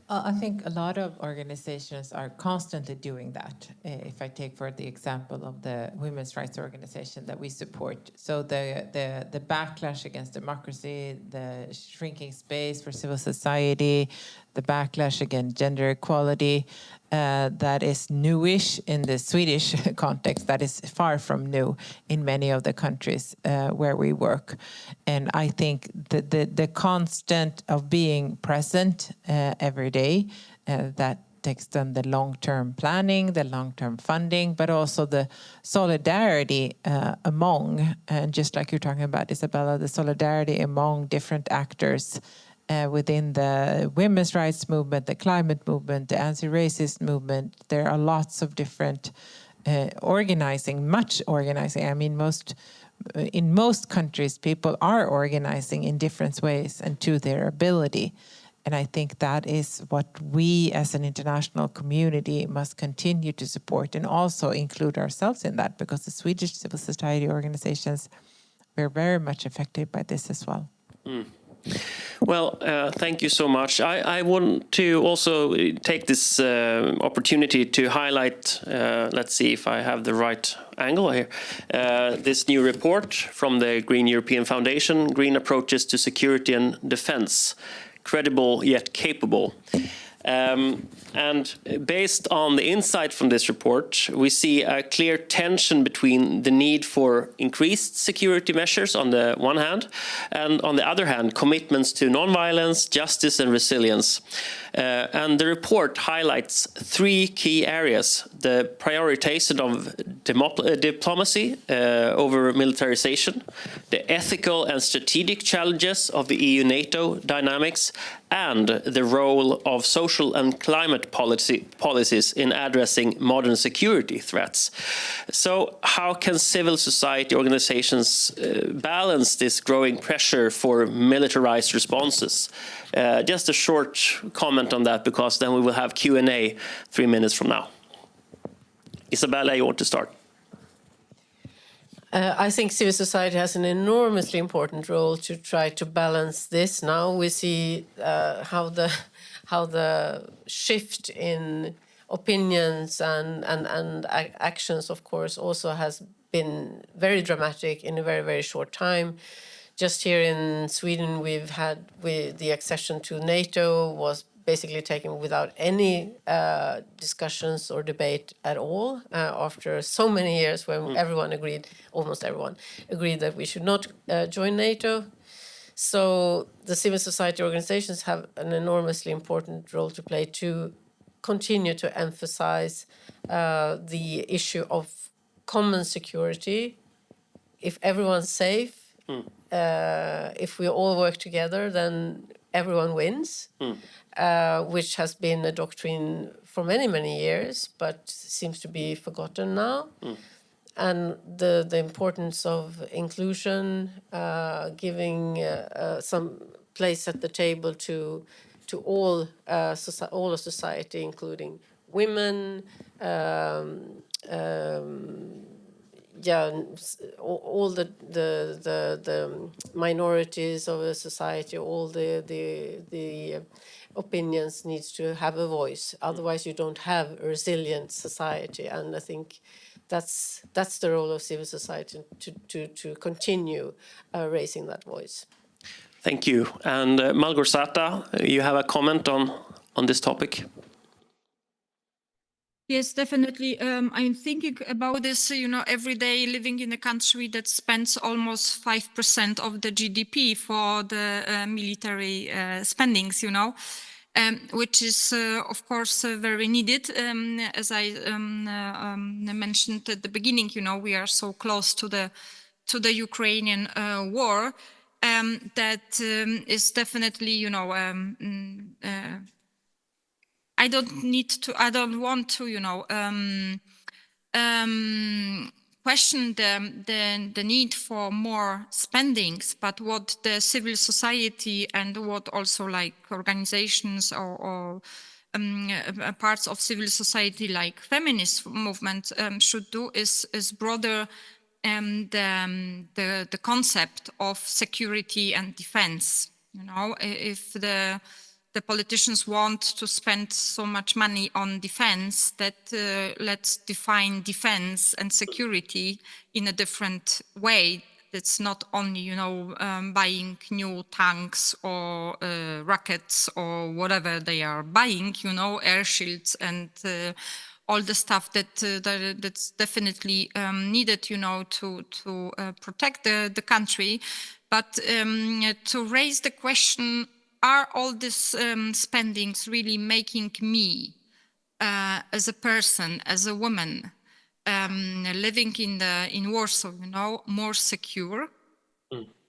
I think a lot of organizations are constantly doing that. If I take for the example of the women's rights organization that we support, so the backlash against democracy, the shrinking space for civil society, the backlash against gender equality, that is newish in the Swedish context, that is far from new in many of the countries where we work. And I think the constant of being present every day, that takes then the long-term planning, the long-term funding, but also the solidarity among, and just like you're talking about, Isabella, the solidarity among different actors within the women's rights movement, the climate movement, the anti-racist movement. There are lots of different organizing, much organizing. I mean, in most countries, people are organizing in different ways and to their ability. And I think that is what we as an international community must continue to support, and also include ourselves in that, because the Swedish civil society organizations were very much affected by this as well. Well, thank you so much. I want to also take this opportunity to highlight, let's see if I have the right angle here, this new report from the Green European Foundation, Green Approaches to Security and Defense, Credible yet Capable. And based on the insight from this report, we see a clear tension between the need for increased security measures on the one hand, and on the other hand, commitments to non-violence, justice and resilience. And the report highlights three key areas: the prioritization of diplomacy over militarization, the ethical and strategic challenges of the EU-NATO dynamics, and the role of social and climate policies in addressing modern security threats. So how can civil society organizations balance this growing pressure for militarized responses? Just a short comment on that, because then we will have Q&A 3 minutes from now. Isabella, you want to start? I think civil society has an enormously important role to try to balance this. Now we see how the shift in opinions and actions, of course, also has been very dramatic in a very, very short time. Just here in Sweden, the accession to NATO was basically taken without any discussions or debate at all, after so many years when almost everyone agreed that we should not join NATO. So the civil society organizations have an enormously important role to play to continue to emphasize the issue of common security. If everyone's safe, if we all work together, then everyone wins, which has been a doctrine for many, many years, but seems to be forgotten now. And the importance of inclusion, giving some place at the table to all of society, including women, all the minorities of a society, all the opinions needs to have a voice. Otherwise, you don't have a resilient society. And I think that's the role of civil society to continue raising that voice. Thank you. And Małgorzata, you have a comment on this topic? Yes, definitely. I'm thinking about this, every day living in a country that spends almost 5% of the GDP for the military spendings, which is, of course, very needed. As I mentioned at the beginning, we are so close to the Ukrainian war. That is definitely, I don't want to, question the need for more spendings, but what the civil society and what also like organizations or parts of civil society like feminist movement should do is broader the concept of security and defense. If the politicians want to spend so much money on defense, that let's define defense and security in a different way. It's not only, buying new tanks or rockets or whatever they are buying, air shields and all the stuff that's definitely needed, to protect the country. But to raise the question, are all these spendings really making me, as a person, as a woman, living in Warsaw, more secure?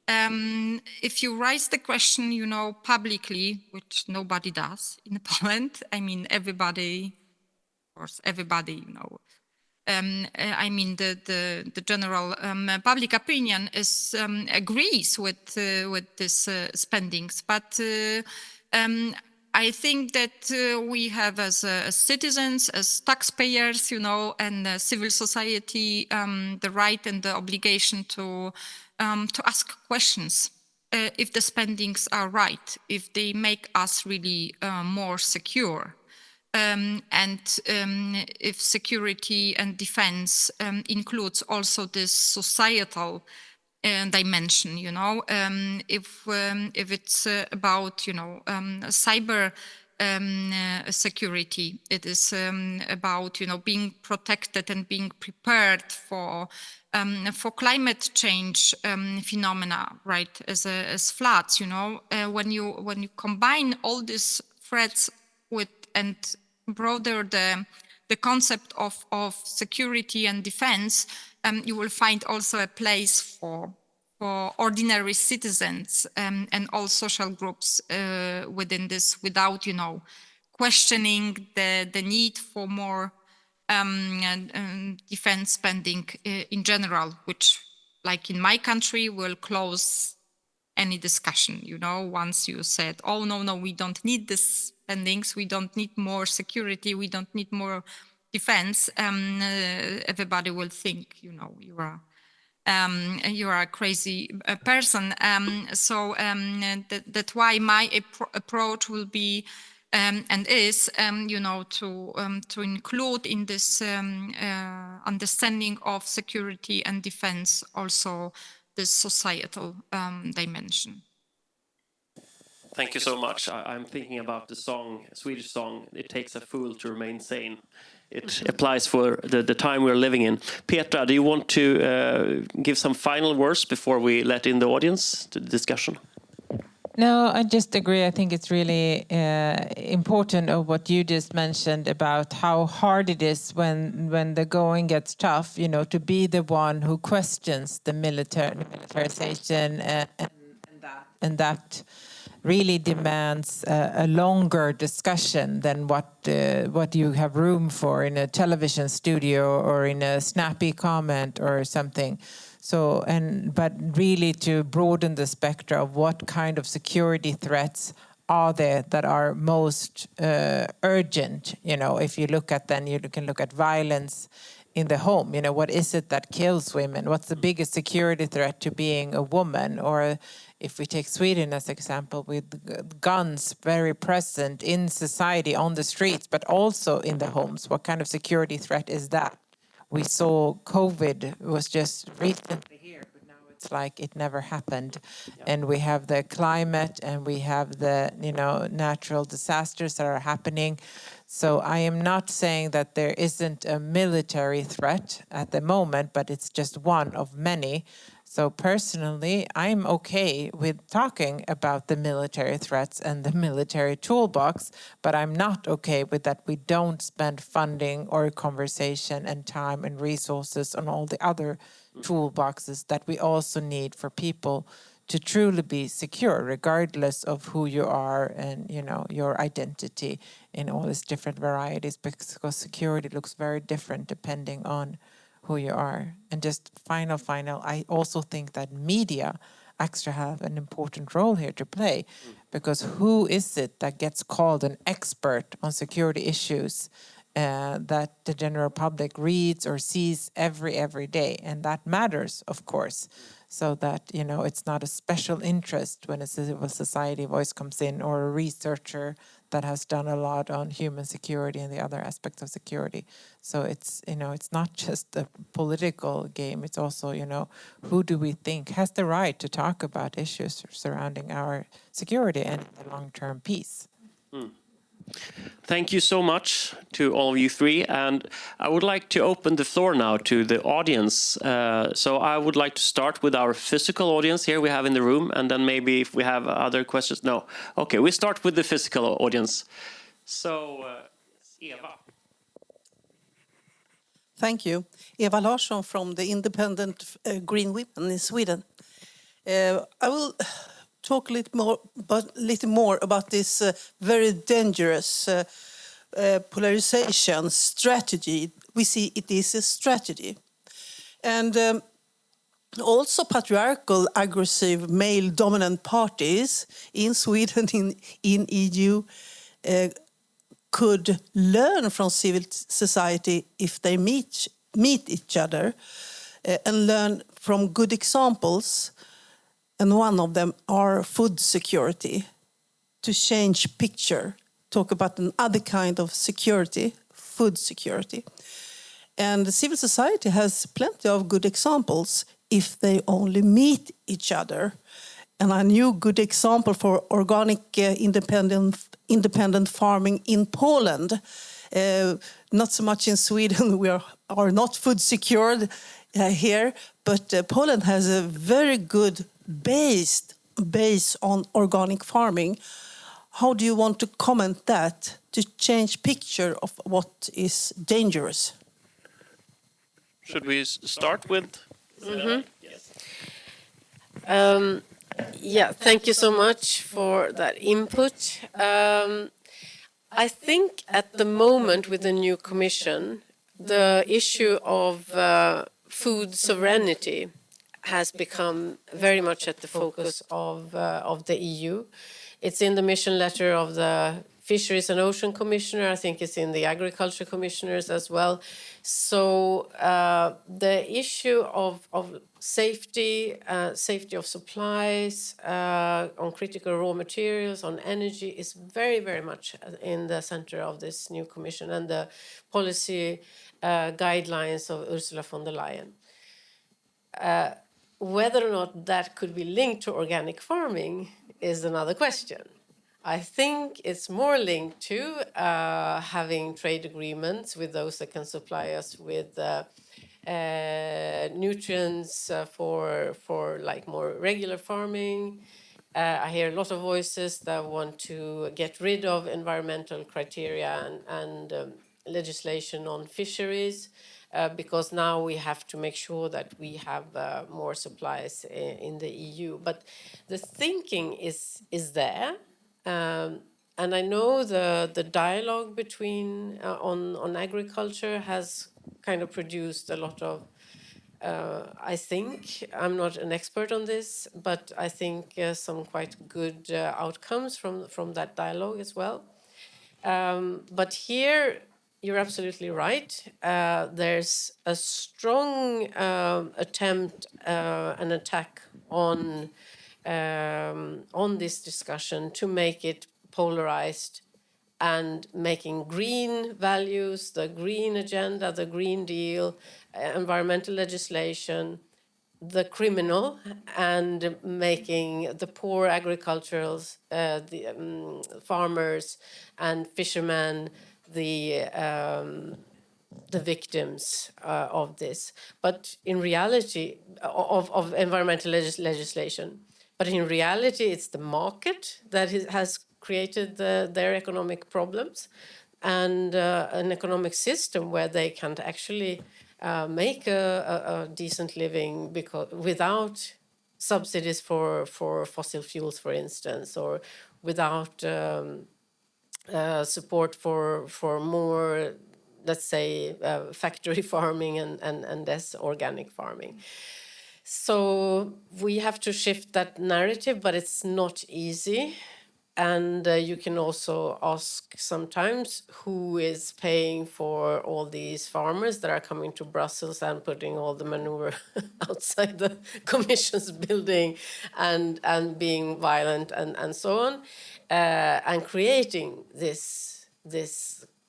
If you raise the question, publicly, which nobody does in Poland, I mean, everybody, of course, everybody, I mean, the general public opinion agrees with this spendings, but I think that we have as citizens, as taxpayers, and civil society, the right and the obligation to ask questions if the spendings are right, if they make us really more secure. And if security and defense includes also this societal dimension, if it's about cyber security. It is about, being protected and being prepared for climate change phenomena, right? As floods, when you combine all these threats with and broader the concept of security and defense, you will find also a place for ordinary citizens and all social groups within this, without questioning the need for more defense spending in general, which, like in my country, will close any discussion. Once you said, oh no, we don't need this spendings, we don't need more security, we don't need more defense, everybody will think you are a crazy person. So that's why my approach will be and is, to include in this understanding of security and defense also this societal dimension. Thank you so much. I'm thinking about the song, Swedish song, "It Takes a Fool to Remain Sane." It applies for the time we're living in. Petra, do you want to give some final words before we let in the audience to the discussion? No, I just agree. I think it's really important of what you just mentioned about how hard it is when the going gets tough, to be the one who questions the militarization and that really demands a longer discussion than what you have room for in a television studio or in a snappy comment or something. So, but really to broaden the spectrum of what kind of security threats are there that are most urgent. If you look at, then you can look at violence in the home. What is it that kills women? What's the biggest security threat to being a woman? Or if we take Sweden as example, with guns very present in society, on the streets, but also in the homes, what kind of security threat is that? We saw COVID was just recently here, but now it's like it never happened. Yeah. And we have the climate and we have the, natural disasters that are happening. So I am not saying that there isn't a military threat at the moment, but it's just one of many. So personally, I'm okay with talking about the military threats and the military toolbox, but I'm not okay with that we don't spend funding or conversation and time and resources on all the other toolboxes that we also need for people to truly be secure, regardless of who you are and, your identity in all its different varieties, because security looks very different depending on who you are. And just final, I also think that media actually have an important role here to play, because who is it that gets called an expert on security issues that the general public reads or sees every day? And that matters, of course, so that, it's not a special interest when a civil society voice comes in, or a researcher that has done a lot on human security and the other aspects of security. So it's, it's not just a political game. It's also, who do we think has the right to talk about issues surrounding our security and the long-term peace? Thank you so much to all of you three, and I would like to open the floor now to the audience. So I would like to start with our physical audience here we have in the room, and then maybe if we have other questions. No. Okay, we start with the physical audience. So, Eva. Thank you. Eva Larsson from the Independent Green Women in Sweden. I will talk a little more about this very dangerous polarization strategy. We see it is a strategy. And also patriarchal, aggressive, male-dominant parties in Sweden, in EU, could learn from civil society if they meet each other and learn from good examples. And one of them are food security. To change picture, talk about another kind of security, food security. And civil society has plenty of good examples if they only meet each other and a new good example for organic independent farming in Poland. Not so much in Sweden, we are not food secured here, but Poland has a very good base on organic farming. How do you want to comment that to change picture of what is dangerous? Should we start with? Yes. Yeah, thank you so much for that input. I think at the moment with the new commission, the issue of food sovereignty has become very much at the focus of the EU. It's in the mission letter of the Fisheries and Ocean Commissioner. I think it's in the Agriculture Commissioners as well. So the issue of safety, safety of supplies, on critical raw materials, on energy is very, very much in the center of this new commission and the policy guidelines of Ursula von der Leyen. Whether or not that could be linked to organic farming is another question. I think it's more linked to having trade agreements with those that can supply us with nutrients for like more regular farming. I hear a lot of voices that want to get rid of environmental criteria and legislation on fisheries. Because now we have to make sure that we have more supplies in the EU. But the thinking is there. And I know the dialogue between on agriculture has kind of produced a lot of, I think, I'm not an expert on this, but I think some quite good outcomes from that dialogue as well. But here, you're absolutely right. There's a strong attempt, an attack on this discussion to make it polarized and making green values, the green agenda, the Green Deal, environmental legislation, the criminal, and making the poor agriculturals, the farmers and fishermen, the victims of this, but in reality, of environmental legislation. But in reality, it's the market that has created their economic problems, and an economic system where they can't actually make a decent living without subsidies for fossil fuels, for instance, or without support for more, let's say, factory farming and less organic farming. So we have to shift that narrative, but it's not easy. And you can also ask sometimes who is paying for all these farmers that are coming to Brussels and putting all the manure outside the Commission's building and being violent and so on, and creating this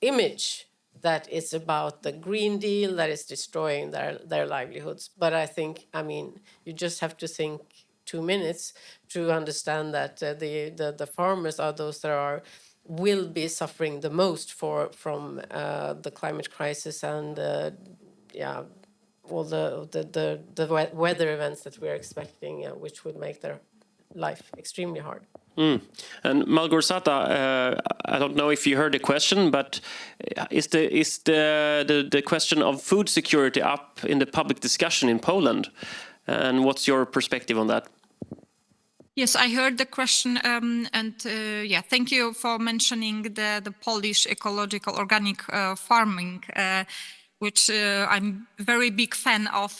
image that it's about the Green Deal that is destroying their livelihoods. But I think, I mean, you just have to think 2 minutes to understand that the farmers are those that will be suffering the most from the climate crisis and all the weather events that we're expecting, which would make their life extremely hard. And Małgorzata, I don't know if you heard the question, but is the question of food security up in the public discussion in Poland? And what's your perspective on that? Yes, I heard the question, and thank you for mentioning the Polish ecological organic farming, which I'm a very big fan of.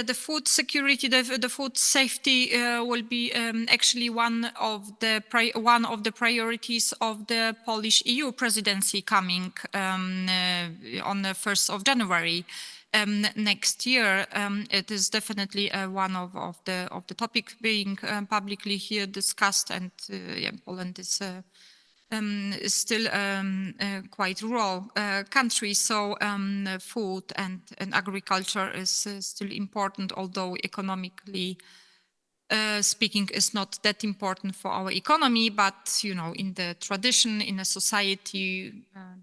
The food security, the food safety will be actually one of the priorities of the Polish EU presidency coming on the 1st of January. Next year. It is definitely one of the topics being publicly here discussed, and Poland is is still quite rural country, so food and agriculture is still important, although economically speaking is not that important for our economy. But in the tradition, in a society,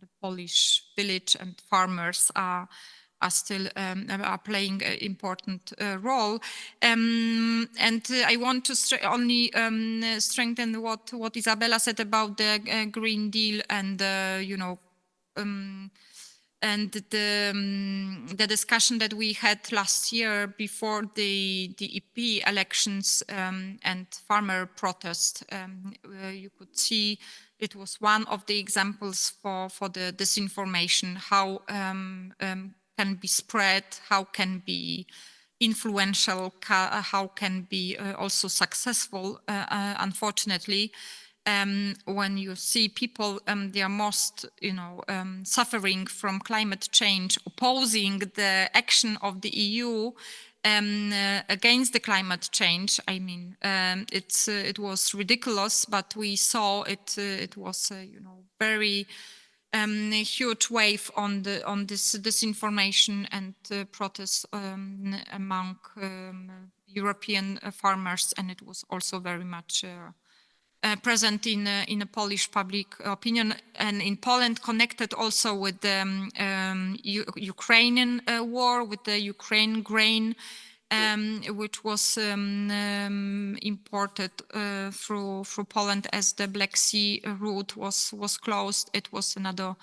the Polish village and farmers are still are playing an important role. And I want to only strengthen what Isabella said about the Green Deal and and the discussion that we had last year before the EP elections and farmer protest. You could see it was one of the examples for the disinformation, how can be spread, how can be influential, how can be also successful, unfortunately. When you see people, they are most, suffering from climate change, opposing the action of the EU against the climate change. I mean, it was ridiculous, but we saw it. It was, very huge wave on this disinformation and protests among European farmers, and it was also very much present in a Polish public opinion, and in Poland, connected also with the Ukrainian war, with the Ukraine grain, which was imported through Poland as the Black Sea route was closed. It was another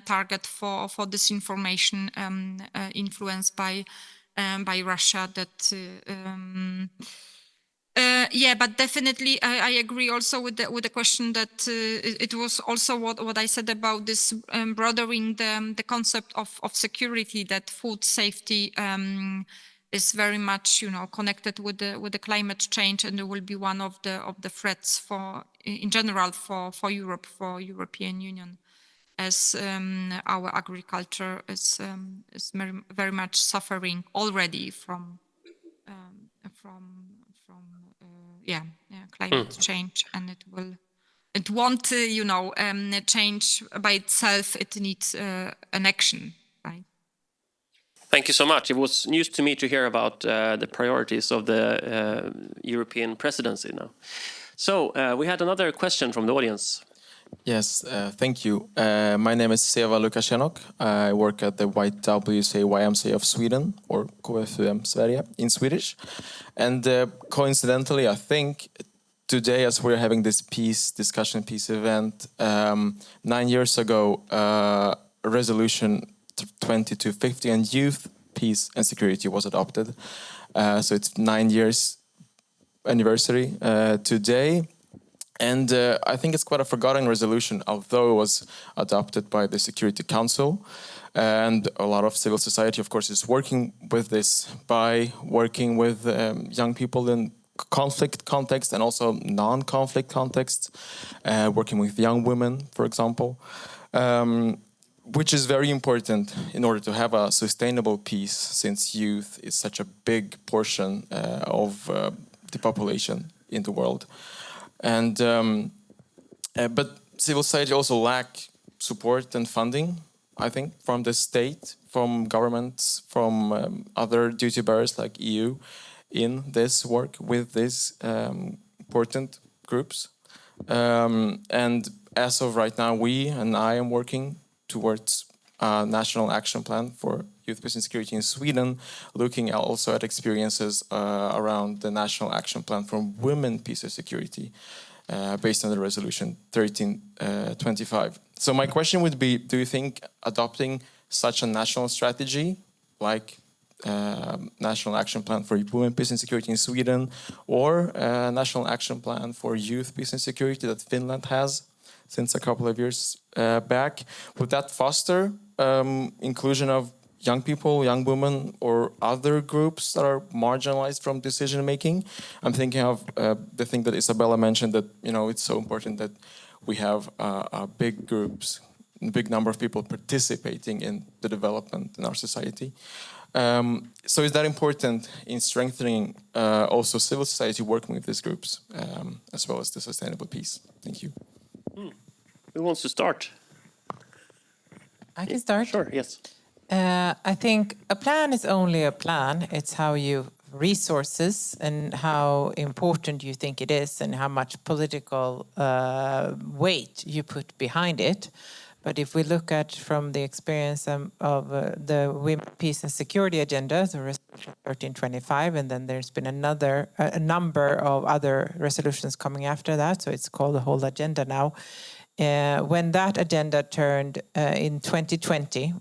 target for disinformation influenced by Russia. That. But definitely I agree also with the question that it was also what I said about this broadening the concept of security, that food safety is very much connected with the climate change, and it will be one of the threats in general for Europe, for European Union, as our agriculture is very much suffering already from climate change, and it won't change by itself. It needs an action, right? Thank you so much. It was news to me to hear about the priorities of the European presidency now. So we had another question from the audience. Yes, thank you. My name is Seva Lukashenok. I work at the YMCA of Sweden, or KFUM Sverige in Swedish. And coincidentally, I think today, as we're having this peace event, 9 years ago, resolution 2250 on youth, peace and security was adopted. So it's 9 years anniversary today. And I think it's quite a forgotten resolution, although it was adopted by the Security Council. And a lot of civil society, of course, is working with this by working with young people in conflict context and also non-conflict context, working with young women, for example, which is very important in order to have a sustainable peace, since youth is such a big portion of the population in the world. And but civil society also lack support and funding, I think, from the state, from governments, from other duty bearers like EU in this work with these important groups. And as of right now, I am working towards a national action plan for youth, peace and security in Sweden, looking also at experiences around the national action plan for women, peace and security, based on the resolution 1325. So my question would be, do you think adopting such a national strategy, like national action plan for women, peace and security in Sweden, or a national action plan for youth, peace and security that Finland has since a couple of years back, would that foster inclusion of young people, young women, or other groups that are marginalized from decision making? I'm thinking of the thing that Isabella mentioned, that it's so important that we have big groups, a big number of people participating in the development in our society. So is that important in strengthening also civil society working with these groups, as well as the sustainable peace? Thank you. Who wants to start? I can start. Sure, yes. I think a plan is only a plan. It's how you resources and how important you think it is and how much political weight you put behind it. But if we look at from the experience of the Women, Peace and Security Agenda, the Resolution 1325, and then there's been a number of other resolutions coming after that, so it's called the whole agenda now. When that agenda turned in 2020,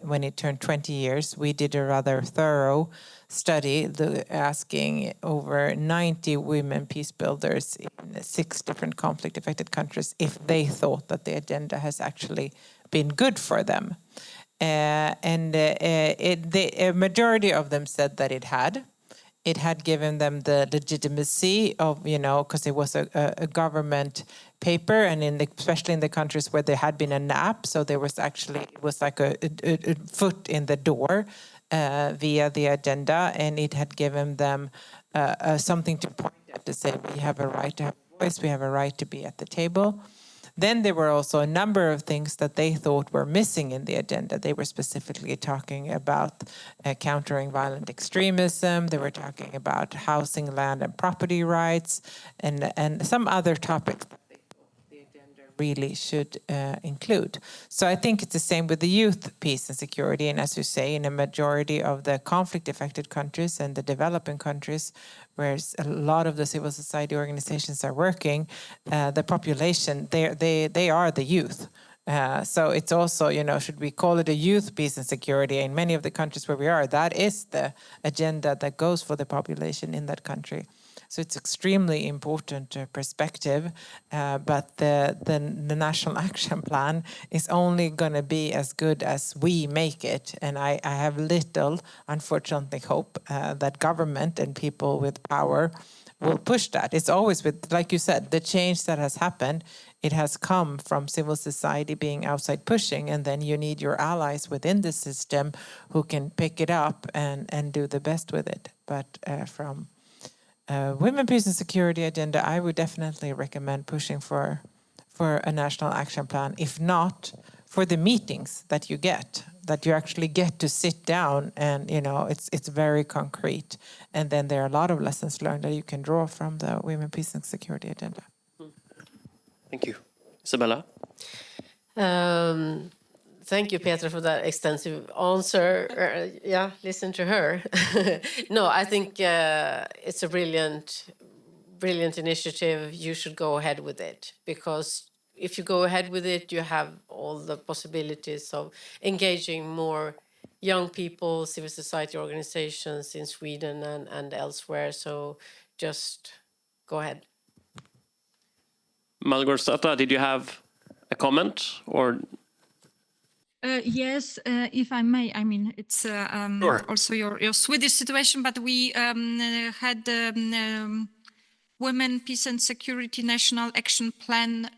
when it turned 20 years, we did a rather thorough study asking over 90 women peace builders in 6 different conflict-affected countries if they thought that the agenda has actually been good for them. The majority of them said that it had. It had given them the legitimacy of, because it was a government paper, and especially in the countries where there had been a nap, so there was actually, it was like a foot in the door via the agenda, and it had given them something to point at to say, we have a right to have a voice, we have a right to be at the table. Then there were also a number of things that they thought were missing in the agenda. They were specifically talking about countering violent extremism. They were talking about housing, land, and property rights, and some other topics that they thought the agenda really should include. So I think it's the same with the youth, peace and security. And as you say, in a majority of the conflict-affected countries and the developing countries, where a lot of the civil society organizations are working, the population, they are the youth. So it's also, should we call it a youth, peace and security? In many of the countries where we are, that is the agenda that goes for the population in that country. So it's extremely important perspective, but the National Action Plan is only going to be as good as we make it. And I have little, unfortunately, hope that government and people with power will push that. It's always with, like you said, the change that has happened, it has come from civil society being outside pushing, and then you need your allies within the system who can pick it up and do the best with it. But from Women, Peace and Security Agenda, I would definitely recommend pushing for a national action plan, if not for the meetings that you actually get to sit down and, it's very concrete. And then there are a lot of lessons learned that you can draw from the Women, Peace and Security Agenda. Thank you. Isabella? Thank you, Petra, for that extensive answer. Listen to her. No, I think it's a brilliant initiative. You should go ahead with it, because if you go ahead with it, you have all the possibilities of engaging more young people, civil society organizations in Sweden and elsewhere. So just go ahead. Małgorzata, did you have a comment or? Yes, if I may. I mean, it's Sure. also your Swedish situation, but we had Women, Peace and Security National Action Plan,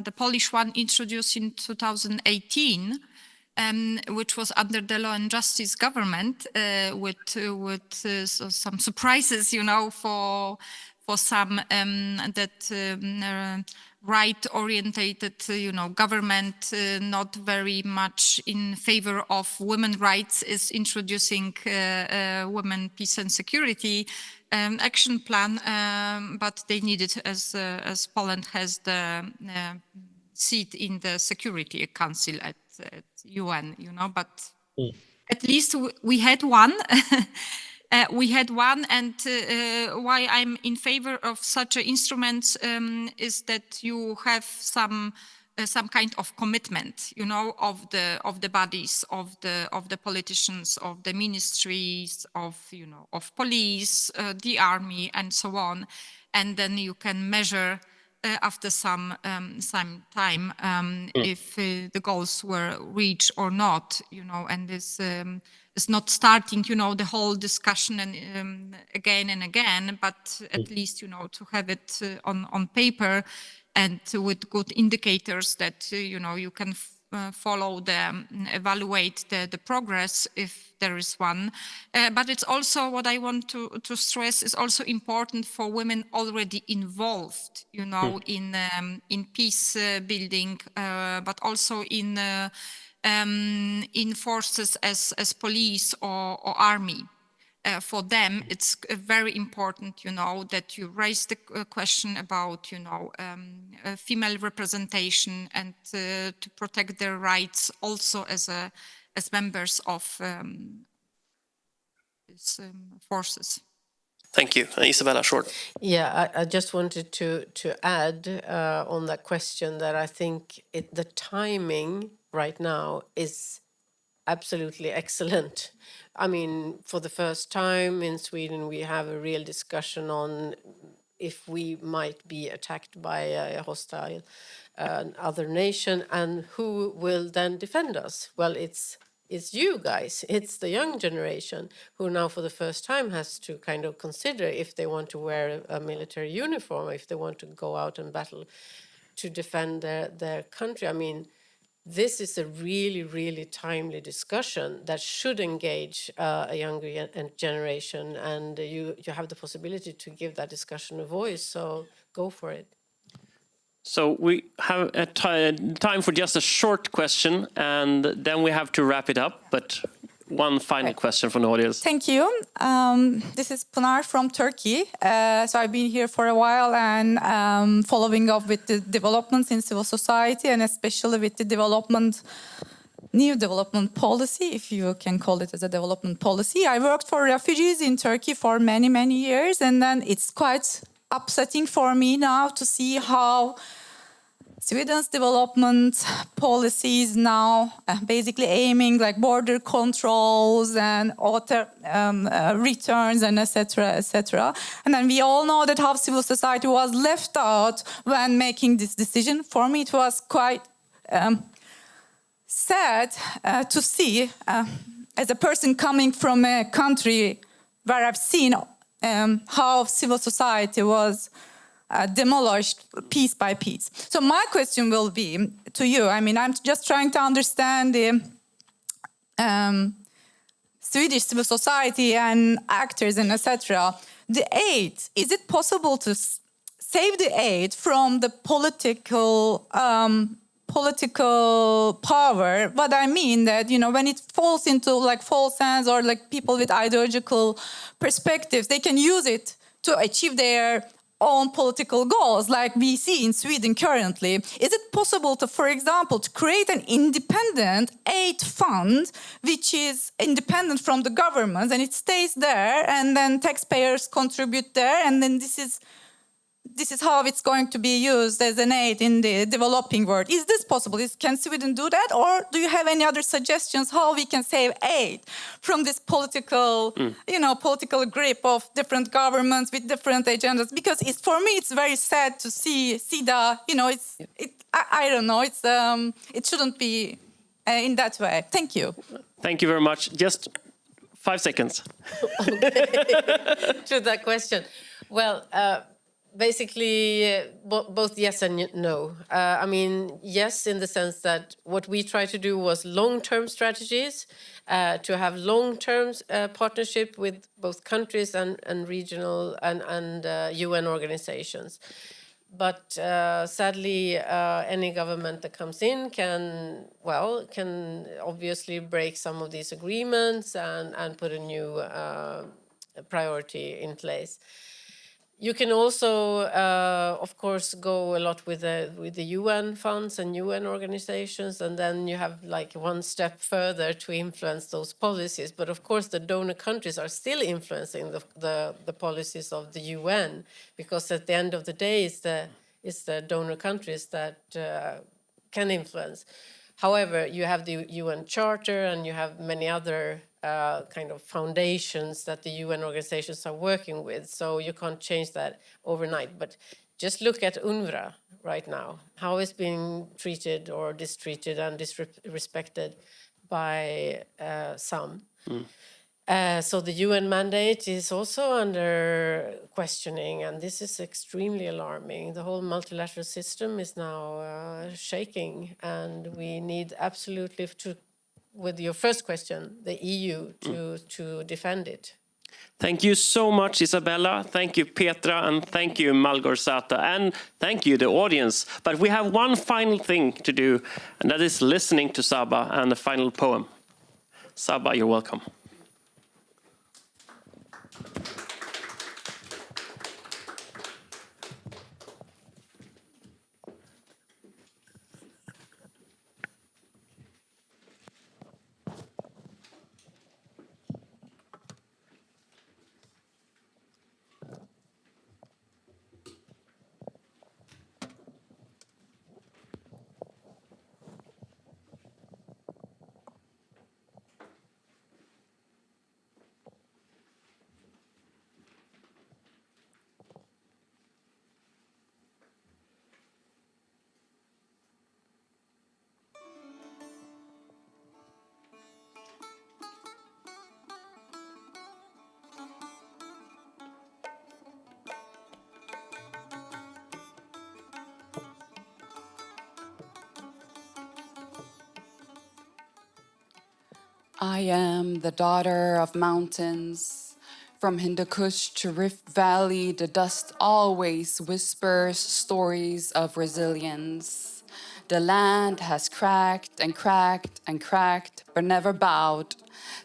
the Polish one, introduced in 2018, which was under the Law and Justice government, with some surprises, for some that right-orientated, government, not very much in favor of women's rights, is introducing Women, Peace and Security action plan, but they need it as Poland has the seat in the Security Council at UN, But at least we had one. We had one, and why I'm in favor of such instruments is that you have some kind of commitment, of the bodies, of the politicians, of the ministries, of police, the army, and so on, and then you can measure after some time if the goals were reached or not, and this is not starting, the whole discussion and again and again, but at least, to have it on paper and with good indicators that, you can follow evaluate the progress if there is one. But it's also what I want to stress is also important for women already involved, in peace building, but also in forces as police or army. For them, it's very important, that you raise the question about, female representation and to protect their rights also as members of these forces. Thank you. Isabella, short. Yeah, I just wanted to add on that question that I think the timing right now is absolutely excellent. I mean, for the first time in Sweden, we have a real discussion on if we might be attacked by a hostile other nation, and who will then defend us? Well, it's you guys. It's the young generation who now for the first time has to kind of consider if they want to wear a military uniform, if they want to go out and battle to defend their country. I mean, this is a really, really timely discussion that should engage a younger generation, and you have the possibility to give that discussion a voice, so go for it. So we have a time for just a short question, and then we have to wrap it up, but one final question from the audience. Thank you. This is Pınar from Turkey. So I've been here for a while and following up with the developments in civil society, and especially with the new development policy, if you can call it as a development policy. I worked for refugees in Turkey for many, many years, and then it's quite upsetting for me now to see how Sweden's development policies now basically aiming like border controls and auto returns and etc., etc. And then we all know that how civil society was left out when making this decision. For me, it was quite sad to see as a person coming from a country where I've seen how civil society was demolished piece by piece. So my question will be to you. I mean, I'm just trying to understand the Swedish civil society and actors and etc. The aid, is it possible to save the aid from the political power? What I mean that, when it falls into like false hands or like people with ideological perspectives, they can use it to achieve their own political goals, like we see in Sweden currently. Is it possible to, for example, to create an independent aid fund which is independent from the government and it stays there and then taxpayers contribute there, and then this is how it's going to be used as an aid in the developing world? Is this possible? Can Sweden do that? Or do you have any other suggestions how we can save aid from this political grip of different governments with different agendas? Because for me, it's very sad to see the, I don't know, it shouldn't be in that way. Thank you. Thank you very much. Just 5 seconds. To that question. Well, basically, both yes and no. I mean, yes, in the sense that what we try to do was long-term strategies, to have long-term partnership with both countries and regional and UN organizations. But sadly, any government that comes in can obviously break some of these agreements and put a new priority in place. You can also, of course, go a lot with the UN funds and UN organizations, and then you have like one step further to influence those policies. But of course, the donor countries are still influencing the policies of the UN, because at the end of the day, it's the donor countries that can influence. However, you have the UN Charter and you have many other kind of foundations that the UN organizations are working with. So you can't change that overnight. But just look at UNRWA right now, how it's being treated or mistreated and disrespected by some. So the UN mandate is also under questioning, and this is extremely alarming. The whole multilateral system is now shaking, and we need absolutely to, with your first question, the EU to defend it. Thank you so much, Isabella. Thank you, Petra, and thank you, Małgorzata, and thank you, the audience. But we have one final thing to do, and that is listening to Saba and the final poem. Saba, you're welcome. I am the daughter of mountains. From Hindu Kush to Rift Valley, the dust always whispers stories of resilience. The land has cracked and cracked and cracked, but never bowed.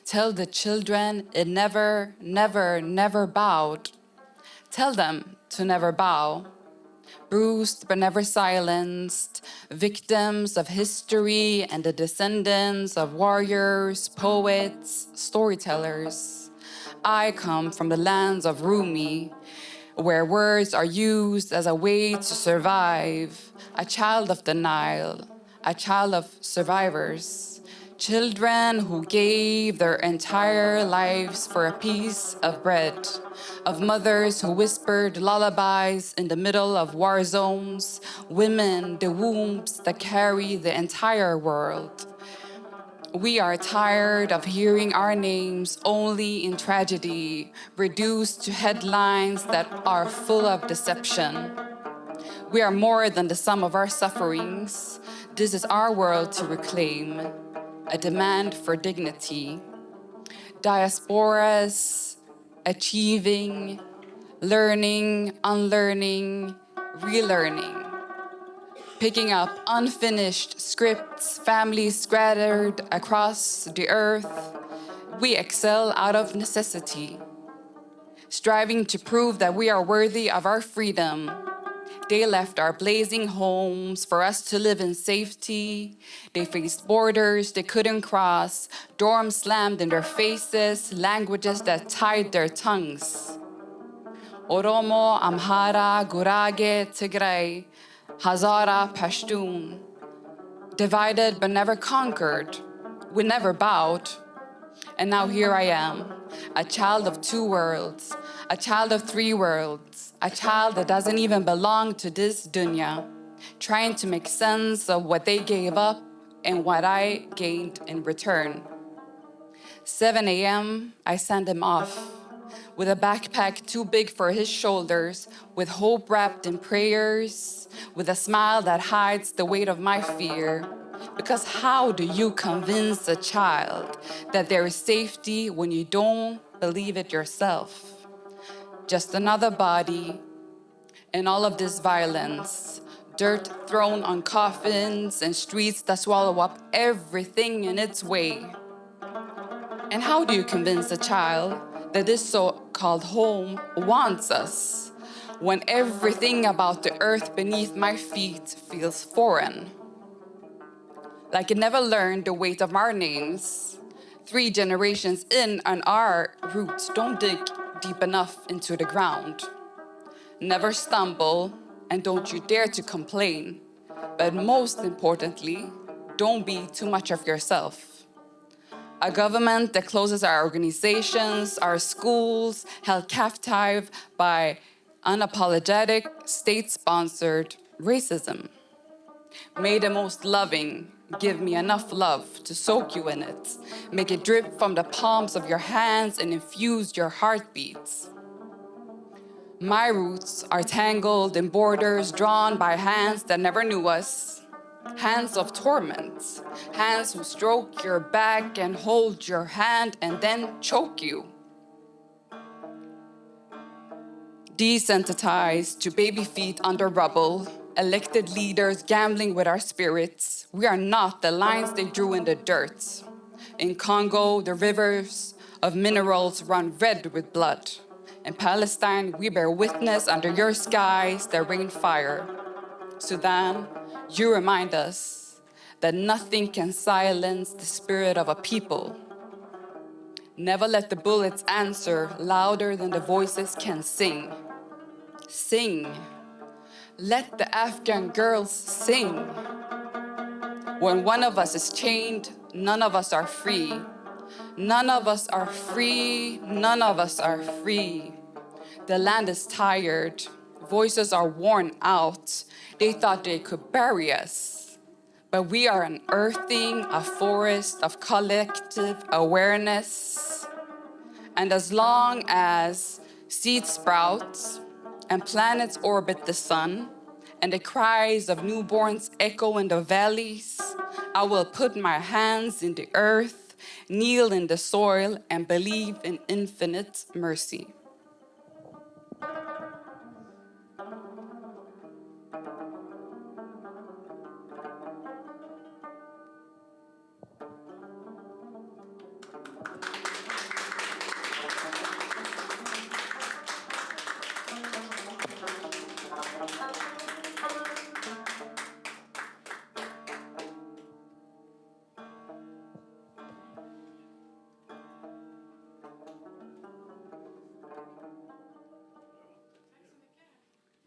Tell the children it never, never, never bowed. Tell them to never bow. Bruised but never silenced, victims of history and the descendants of warriors, poets, storytellers. I come from the lands of Rumi, where words are used as a way to survive. A child of the Nile, a child of survivors. Children who gave their entire lives for a piece of bread, of mothers who whispered lullabies in the middle of war zones, women, the wombs that carry the entire world. We are tired of hearing our names only in tragedy, reduced to headlines that are full of deception. We are more than the sum of our sufferings. This is our world to reclaim. A demand for dignity. Diasporas, achieving, learning, unlearning, relearning. Picking up unfinished scripts, families scattered across the earth. We excel out of necessity. Striving to prove that we are worthy of our freedom. They left our blazing homes for us to live in safety. They faced borders they couldn't cross, dorms slammed in their faces, languages that tied their tongues. Oromo, Amhara, Gurage, Tigray, Hazara, Pashtun. Divided but never conquered. We never bowed. And now here I am, a child of two worlds, a child of three worlds, a child that doesn't even belong to this dunya, trying to make sense of what they gave up and what I gained in return. 7 a.m., I send him off, with a backpack too big for his shoulders, with hope wrapped in prayers, with a smile that hides the weight of my fear. Because how do you convince a child that there is safety when you don't believe it yourself? Just another body in all of this violence, dirt thrown on coffins and streets that swallow up everything in its way. And how do you convince a child that this so-called home wants us when everything about the earth beneath my feet feels foreign? Like it never learned the weight of our names. 3 generations in and our roots don't dig deep enough into the ground. Never stumble, and don't you dare to complain. But most importantly, don't be too much of yourself. A government that closes our organizations, our schools, held captive by unapologetic, state-sponsored racism. May the most loving, Give me enough love to soak you in it. Make it drip from the palms of your hands and infuse your heartbeats. My roots are tangled in borders drawn by hands that never knew us. Hands of torment. Hands who stroke your back and hold your hand and then choke you. Desensitized to baby feet under rubble, elected leaders gambling with our spirits. We are not the lines they drew in the dirt. In Congo, the rivers of minerals run red with blood. In Palestine, we bear witness under your skies that rain fire. Sudan, you remind us that nothing can silence the spirit of a people. Never let the bullets answer louder than the voices can sing. Sing. Let the Afghan girls sing. When one of us is chained, none of us are free. None of us are free. None of us are free. The land is tired. Voices are worn out. They thought they could bury us. But we are unearthing a forest of collective awareness. And as long as seeds sprout, and planets orbit the sun, and the cries of newborns echo in the valleys, I will put my hands in the earth, kneel in the soil, and believe in infinite mercy.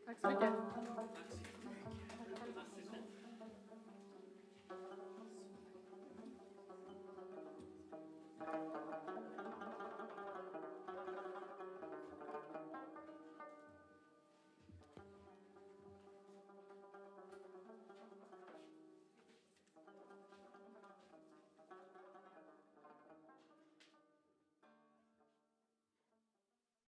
Tack så mycket.